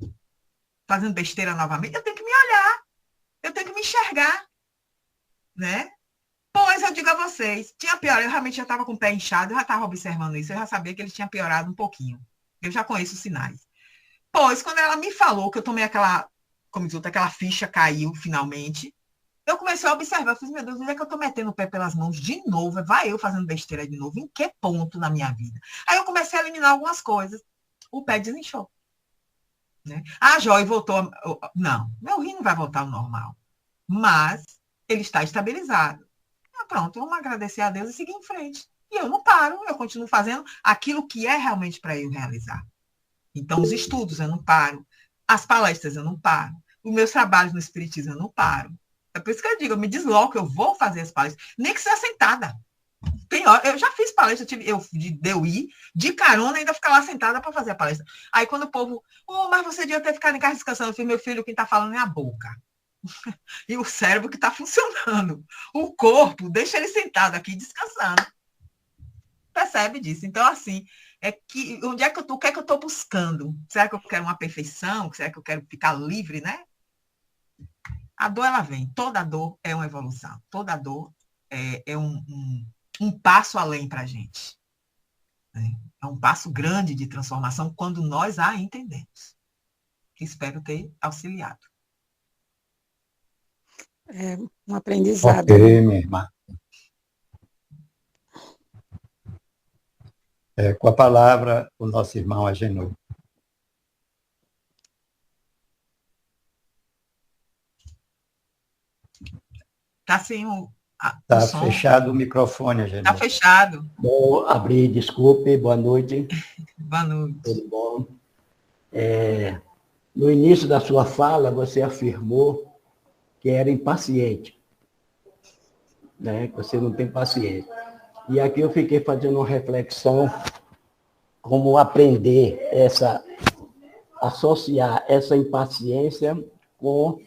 Fazendo besteira novamente? Eu tenho que me olhar. Eu tenho que me enxergar. Né? Pois eu digo a vocês, tinha piorado, eu realmente já estava com o pé inchado, eu já estava observando isso, eu já sabia que ele tinha piorado um pouquinho. Eu já conheço os sinais. Pois, quando ela me falou que eu tomei aquela ficha caiu finalmente, eu comecei a observar, eu falei, meu Deus, onde é que eu estou metendo o pé pelas mãos de novo? Vai eu fazendo besteira de novo? Em que ponto na minha vida? Aí eu comecei a eliminar algumas coisas. O pé desinchou. Né? A Joy voltou... Não, meu rim não vai voltar ao normal. Mas ele está estabilizado. Pronto, vamos agradecer a Deus e seguir em frente. E eu não paro, eu continuo fazendo aquilo que é realmente para eu realizar. Então, os estudos eu não paro. As palestras eu não paro. Os meus trabalhos no espiritismo eu não paro. É por isso que eu digo, eu me desloco, eu vou fazer as palestras, nem que seja sentada. Eu já fiz palestra, eu ir de carona e ainda ficar lá sentada para fazer a palestra. Aí quando o povo, mas você devia ter ficado em casa descansando, eu falei, meu filho, quem está falando é a boca. E o cérebro que está funcionando. O corpo, deixa ele sentado aqui descansando. Percebe disso? Então, assim, é que onde é que eu tô, o que é que eu estou buscando? Será que eu quero uma perfeição? Será que eu quero ficar livre, né? A dor, ela vem. Toda dor é uma evolução. Toda dor é um passo além para a gente. Né? É um passo grande de transformação quando nós a entendemos. Espero ter auxiliado. É um aprendizado. Ok, minha irmã. Com a palavra, o nosso irmão Agenor. Está sem o Está som. fechado o microfone, Agenor. Está fechado. Vou abrir, desculpe, boa noite. Boa noite. Tudo bom? No início da sua fala, você afirmou que era impaciente, né? Que você não tem paciência. E aqui eu fiquei fazendo uma reflexão como aprender associar essa impaciência com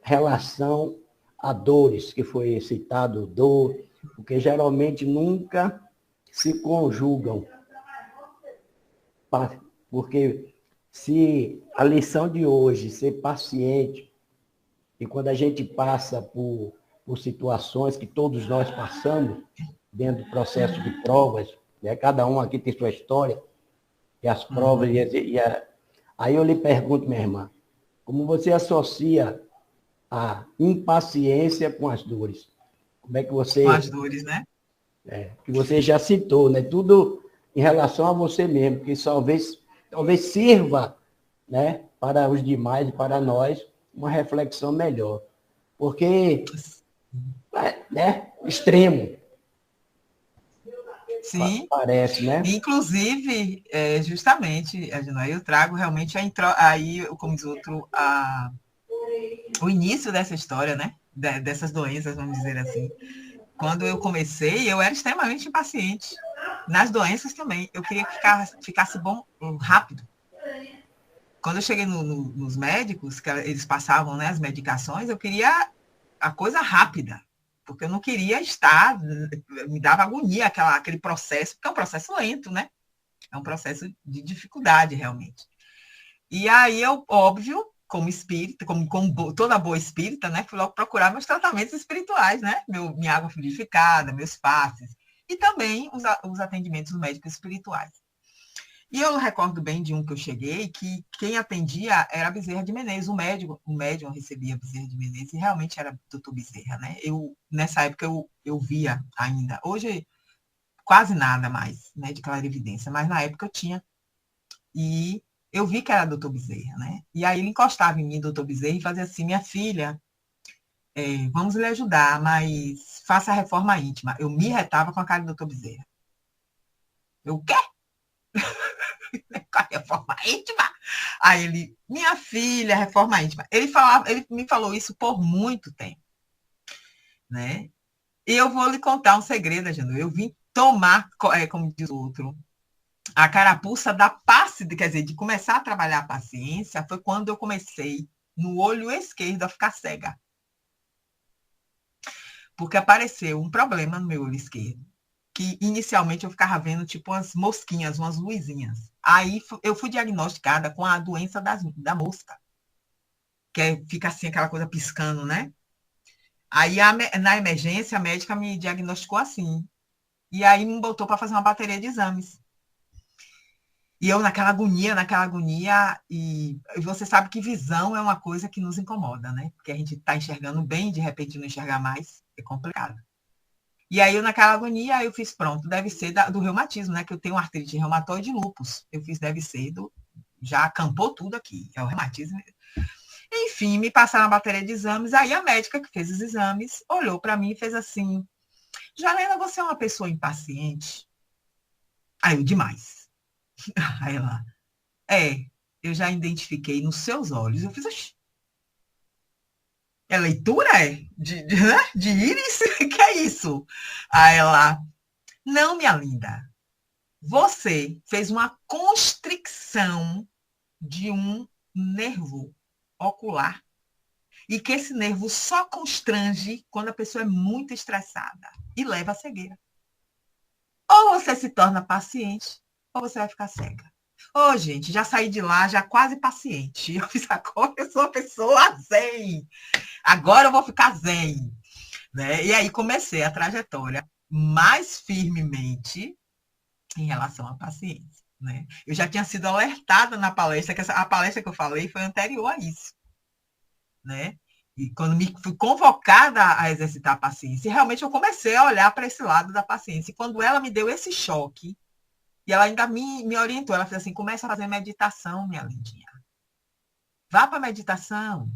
relação a dores, que foi citado dor, porque geralmente nunca se conjugam. Porque se a lição de hoje, ser paciente, e quando a gente passa por situações que todos nós passamos, dentro do processo de provas, né? Cada um aqui tem sua história, e as provas, aí eu lhe pergunto, minha irmã, como você associa a impaciência com as dores? Como é que você... Com as dores, né? Que você já citou, né? Tudo em relação a você mesmo, que talvez sirva, né, para os demais e para nós uma reflexão melhor. Porque, né, extremo. Sim. Parece, né? Inclusive, justamente, Agenor, eu trago realmente aí, como diz outro, o início dessa história, né? Dessas doenças, vamos dizer assim. Quando eu comecei, eu era extremamente impaciente. Nas doenças também. Eu queria que ficasse bom rápido. Quando eu cheguei nos médicos, que eles passavam, né, as medicações, eu queria a coisa rápida. Porque eu não queria estar, me dava agonia aquele processo, porque é um processo lento, né? É um processo de dificuldade, realmente. E aí eu, óbvio, como espírita, como toda boa espírita, né, fui logo procurar meus tratamentos espirituais, né? Minha água fluidificada, meus passes, e também os atendimentos médicos espirituais. E eu recordo bem de um que eu cheguei, que quem atendia era Bezerra de Menezes, o médium recebia Bezerra de Menezes, e realmente era doutor Bezerra, né? Nessa época eu via ainda. Hoje, quase nada mais, né, de clarividência, mas na época eu tinha. E eu vi que era doutor Bezerra, né? E aí ele encostava em mim, doutor Bezerra, e fazia assim: minha filha, vamos lhe ajudar, mas faça a reforma íntima. Eu me retava com a cara do doutor Bezerra. Eu, o quê? Com a reforma íntima? Aí ele, minha filha, reforma íntima. Ele me falou isso por muito tempo, né? E eu vou lhe contar um segredo, Janu. Eu vim tomar, como diz o outro, a carapuça da paciência, quer dizer, de começar a trabalhar a paciência, foi quando eu comecei, no olho esquerdo, a ficar cega. Porque apareceu um problema no meu olho esquerdo, que inicialmente eu ficava vendo tipo umas mosquinhas, umas luzinhas. Aí eu fui diagnosticada com a doença da mosca, que fica assim, aquela coisa piscando, né? Aí na emergência, a médica me diagnosticou assim. E aí me botou para fazer uma bateria de exames. E eu naquela agonia, e você sabe que visão é uma coisa que nos incomoda, né? Porque a gente está enxergando bem, de repente não enxergar mais, é complicado. E aí eu naquela agonia, eu fiz, pronto, deve ser do reumatismo, né? Que eu tenho artrite reumatoide e lúpus. Eu fiz, deve ser já acampou tudo aqui, é o reumatismo. Enfim, me passaram a bateria de exames, aí a médica que fez os exames olhou para mim e fez assim: Jalena, você é uma pessoa impaciente? Aí eu, demais. Aí ela, eu já identifiquei nos seus olhos. Eu fiz, oxi. É leitura, de íris? Que é isso? Aí ela, não, minha linda. Você fez uma constricção de um nervo ocular e que esse nervo só constrange quando a pessoa é muito estressada e leva à cegueira. Ou você se torna paciente, ou você vai ficar cega. Ô, gente, já saí de lá, já quase paciente. Eu fiz agora, eu sou uma pessoa zen. Agora eu vou ficar zen. Né? E aí comecei a trajetória mais firmemente em relação à paciência. Né? Eu já tinha sido alertada na palestra, que a palestra que eu falei foi anterior a isso. Né? E quando me fui convocada a exercitar a paciência, realmente eu comecei a olhar para esse lado da paciência. E quando ela me deu esse choque, e ela ainda me orientou, ela fez assim, começa a fazer meditação, minha lindinha. Vá para a meditação.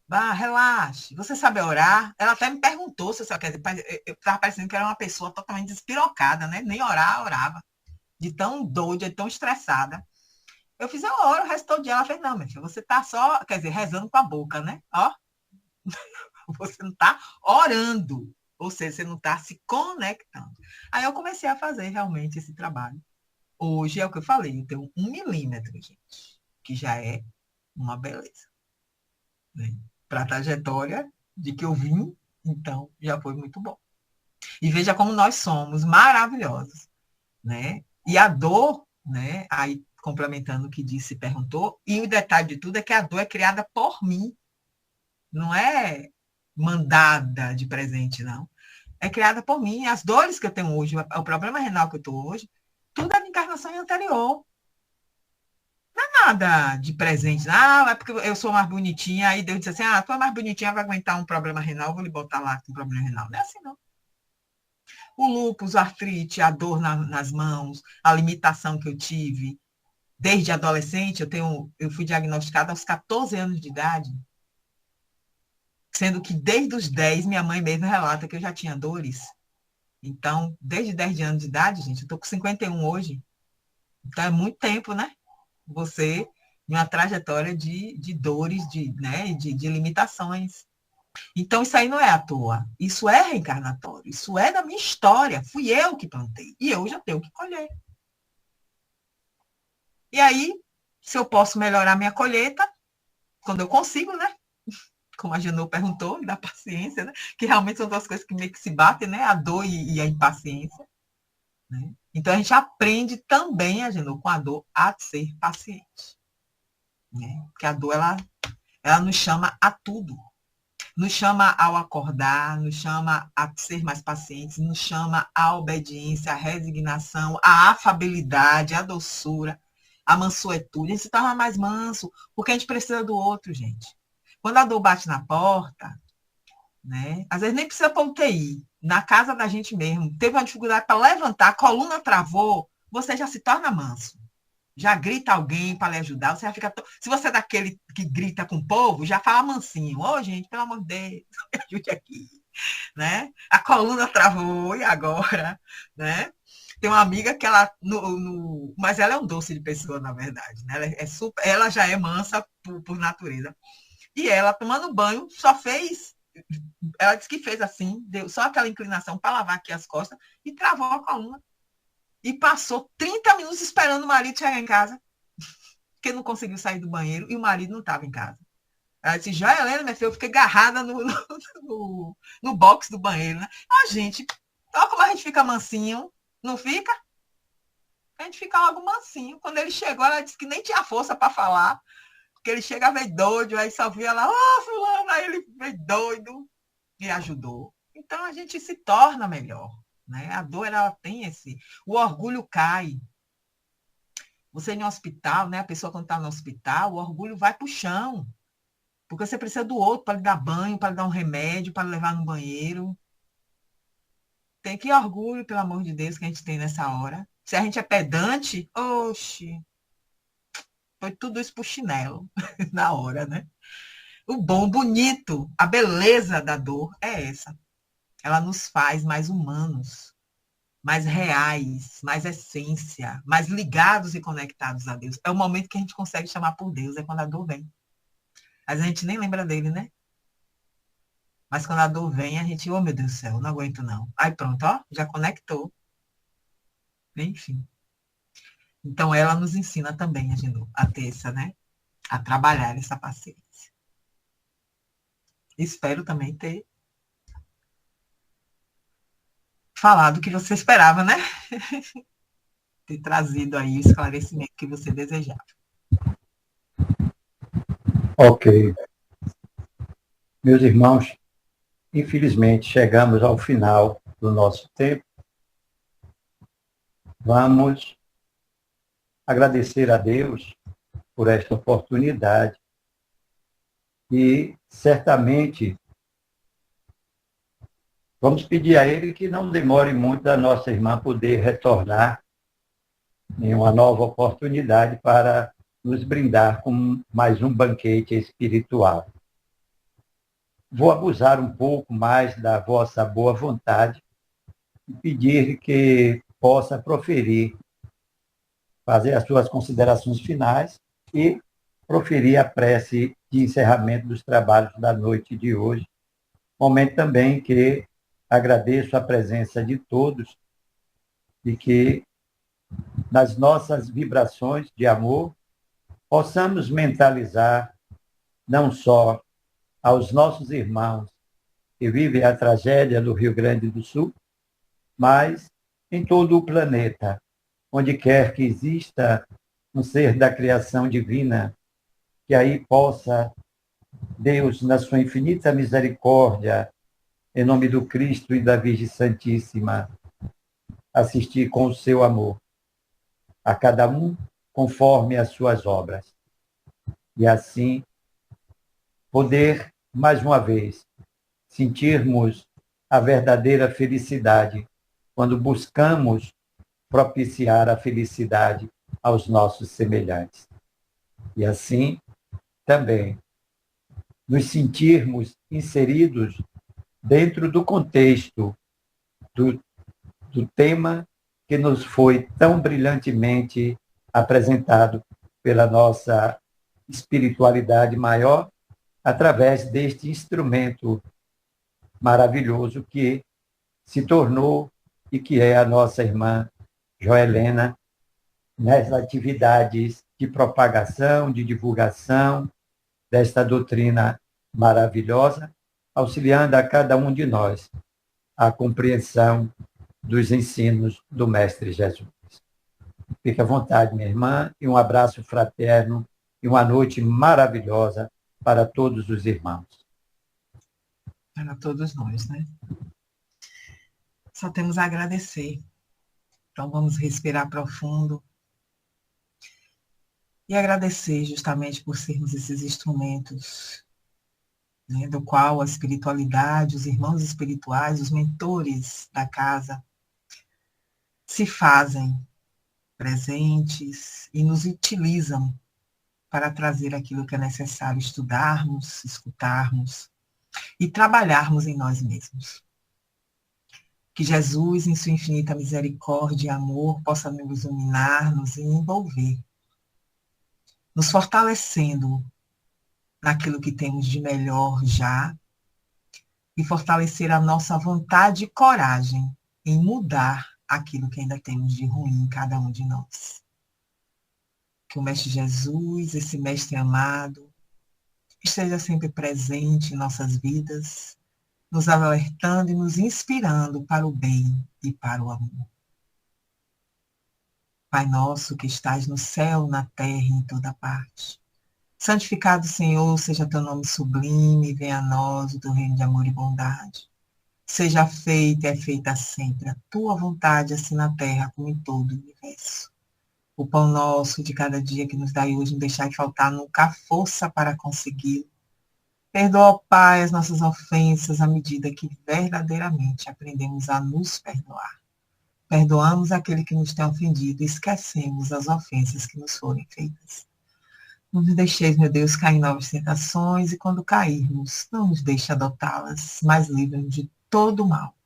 Vá, relaxe. Você sabe orar? Ela até me perguntou se eu quer dizer, eu estava parecendo que era uma pessoa totalmente despirocada, né? Nem orar, orava. De tão doida, de tão estressada. Eu fiz, eu oro, o resto todo dia. Ela fez, não, minha filha, você está só, quer dizer, rezando com a boca, né? Ó, você não está orando. Ou seja, você não está se conectando. Aí eu comecei a fazer realmente esse trabalho. Hoje é o que eu falei, eu tenho 1 milímetro, gente, que já é uma beleza. Né? Para a trajetória de que eu vim, então já foi muito bom. E veja como nós somos maravilhosos. Né? E a dor, né? Aí complementando o que disse, perguntou, e o detalhe de tudo é que a dor é criada por mim. Não é mandada de presente, não. É criada por mim. As dores que eu tenho hoje, o problema renal que eu estou hoje, tudo é de encarnação anterior. Não é nada de presente. Ah, é porque eu sou mais bonitinha. Aí Deus disse assim, ah, tu é mais bonitinha, vai aguentar um problema renal, vou lhe botar lá com problema renal. Não é assim, não. O lúpus, a artrite, a dor nas mãos, a limitação que eu tive. Desde adolescente, eu fui diagnosticada aos 14 anos de idade. Sendo que desde os 10, minha mãe mesmo relata que eu já tinha dores. Então, desde 10 anos de idade, gente, eu estou com 51 hoje. Então, é muito tempo, né? Você, uma trajetória de dores, né? de limitações. Então, isso aí não é à toa. Isso é reencarnatório. Isso é da minha história. Fui eu que plantei. E eu já tenho que colher. E aí, se eu posso melhorar minha colheita, quando eu consigo, né? Como a Janô perguntou, da paciência, né? Que realmente são duas coisas que meio que se batem, né? A dor e a impaciência. Né? Então, a gente aprende também, a Janô, com a dor, a ser paciente. Né? Porque a dor, ela nos chama a tudo. Nos chama ao acordar, nos chama a ser mais pacientes, nos chama à obediência, à resignação, à afabilidade, à doçura, à mansuetude. A gente se torna mais manso, porque a gente precisa do outro, gente. Quando a dor bate na porta, né? Às vezes nem precisa para UTI, na casa da gente mesmo, teve uma dificuldade para levantar, a coluna travou, você já se torna manso. Já grita alguém para lhe ajudar, você já fica. Se você é daquele que grita com o povo, já fala mansinho. Ô, gente, pelo amor de Deus, me ajude aqui. Né? A coluna travou, e agora? Né? Tem uma amiga que ela. Mas ela é um doce de pessoa, na verdade. Né? Ela já é mansa por natureza. E ela, tomando banho, só fez. Ela disse que fez assim, deu só aquela inclinação para lavar aqui as costas e travou a coluna. E passou 30 minutos esperando o marido chegar em casa, porque não conseguiu sair do banheiro e o marido não estava em casa. Ela disse, já, Helena, minha filha, eu fiquei agarrada no box do banheiro. Né? A gente, olha como a gente fica mansinho, não fica? A gente fica logo mansinho. Quando ele chegou, ela disse que nem tinha força para falar, porque ele chega veio doido, aí só via ela, fulano, aí ele veio doido e ajudou. Então, a gente se torna melhor. Né? A dor, ela tem esse... O orgulho cai. Você em um hospital, né? A pessoa quando está no hospital, o orgulho vai para o chão. Porque você precisa do outro para lhe dar banho, para lhe dar um remédio, para lhe levar no banheiro. Tem que orgulho, pelo amor de Deus, que a gente tem nessa hora. Se a gente é pedante, oxe, foi tudo isso pro chinelo na hora, né? O bom, bonito, a beleza da dor é essa. Ela nos faz mais humanos, mais reais, mais essência, mais ligados e conectados a Deus. É o momento que a gente consegue chamar por Deus, é quando a dor vem. Mas a gente nem lembra dele, né? Mas quando a dor vem, a gente, oh meu Deus do céu, não aguento não. Aí pronto, ó, já conectou. Enfim. Então ela nos ensina também, a ter essa, né? A trabalhar essa paciência. Espero também ter falado o que você esperava, né? Ter trazido aí o esclarecimento que você desejava. Ok. Meus irmãos, infelizmente chegamos ao final do nosso tempo. Vamos agradecer a Deus por esta oportunidade e certamente vamos pedir a Ele que não demore muito a nossa irmã poder retornar em uma nova oportunidade para nos brindar com mais um banquete espiritual. Vou abusar um pouco mais da vossa boa vontade e pedir que possa proferir, fazer as suas considerações finais e proferir a prece de encerramento dos trabalhos da noite de hoje. Momento também que agradeço a presença de todos e que nas nossas vibrações de amor possamos mentalizar não só aos nossos irmãos que vivem a tragédia do Rio Grande do Sul, mas em todo o planeta, onde quer que exista um ser da criação divina, que aí possa Deus, na sua infinita misericórdia, em nome do Cristo e da Virgem Santíssima, assistir com o seu amor a cada um conforme as suas obras. E assim poder, mais uma vez, sentirmos a verdadeira felicidade quando buscamos propiciar a felicidade aos nossos semelhantes. E assim também nos sentirmos inseridos dentro do contexto do tema que nos foi tão brilhantemente apresentado pela nossa espiritualidade maior, através deste instrumento maravilhoso que se tornou e que é a nossa irmã Joelena, nas atividades de propagação, de divulgação desta doutrina maravilhosa, auxiliando a cada um de nós a compreensão dos ensinos do Mestre Jesus. Fique à vontade, minha irmã, e um abraço fraterno e uma noite maravilhosa para todos os irmãos. Para todos nós, né? Só temos a agradecer. Então vamos respirar profundo e agradecer justamente por sermos esses instrumentos, né, do qual a espiritualidade, os irmãos espirituais, os mentores da casa se fazem presentes e nos utilizam para trazer aquilo que é necessário estudarmos, escutarmos e trabalharmos em nós mesmos. Que Jesus, em sua infinita misericórdia e amor, possa nos iluminar, nos envolver, nos fortalecendo naquilo que temos de melhor já e fortalecer a nossa vontade e coragem em mudar aquilo que ainda temos de ruim em cada um de nós. Que o Mestre Jesus, esse Mestre amado, esteja sempre presente em nossas vidas, nos alertando e nos inspirando para o bem e para o amor. Pai nosso que estás no céu, na terra e em toda parte. Santificado, Senhor, seja teu nome sublime, venha a nós o teu reino de amor e bondade. Seja feita e é feita sempre a tua vontade, assim na terra como em todo o universo. O pão nosso de cada dia que nos dai hoje, não deixai faltar nunca a força para consegui-lo. Perdoa, Pai, as nossas ofensas à medida que verdadeiramente aprendemos a nos perdoar. Perdoamos aquele que nos tem ofendido e esquecemos as ofensas que nos forem feitas. Não nos deixeis, meu Deus, cair em novas tentações e quando cairmos, não nos deixe adotá-las, mas livre-nos de todo o mal,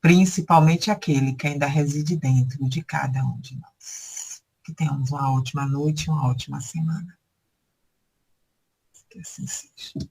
principalmente aquele que ainda reside dentro de cada um de nós. Que tenhamos uma ótima noite e uma ótima semana. Que assim seja.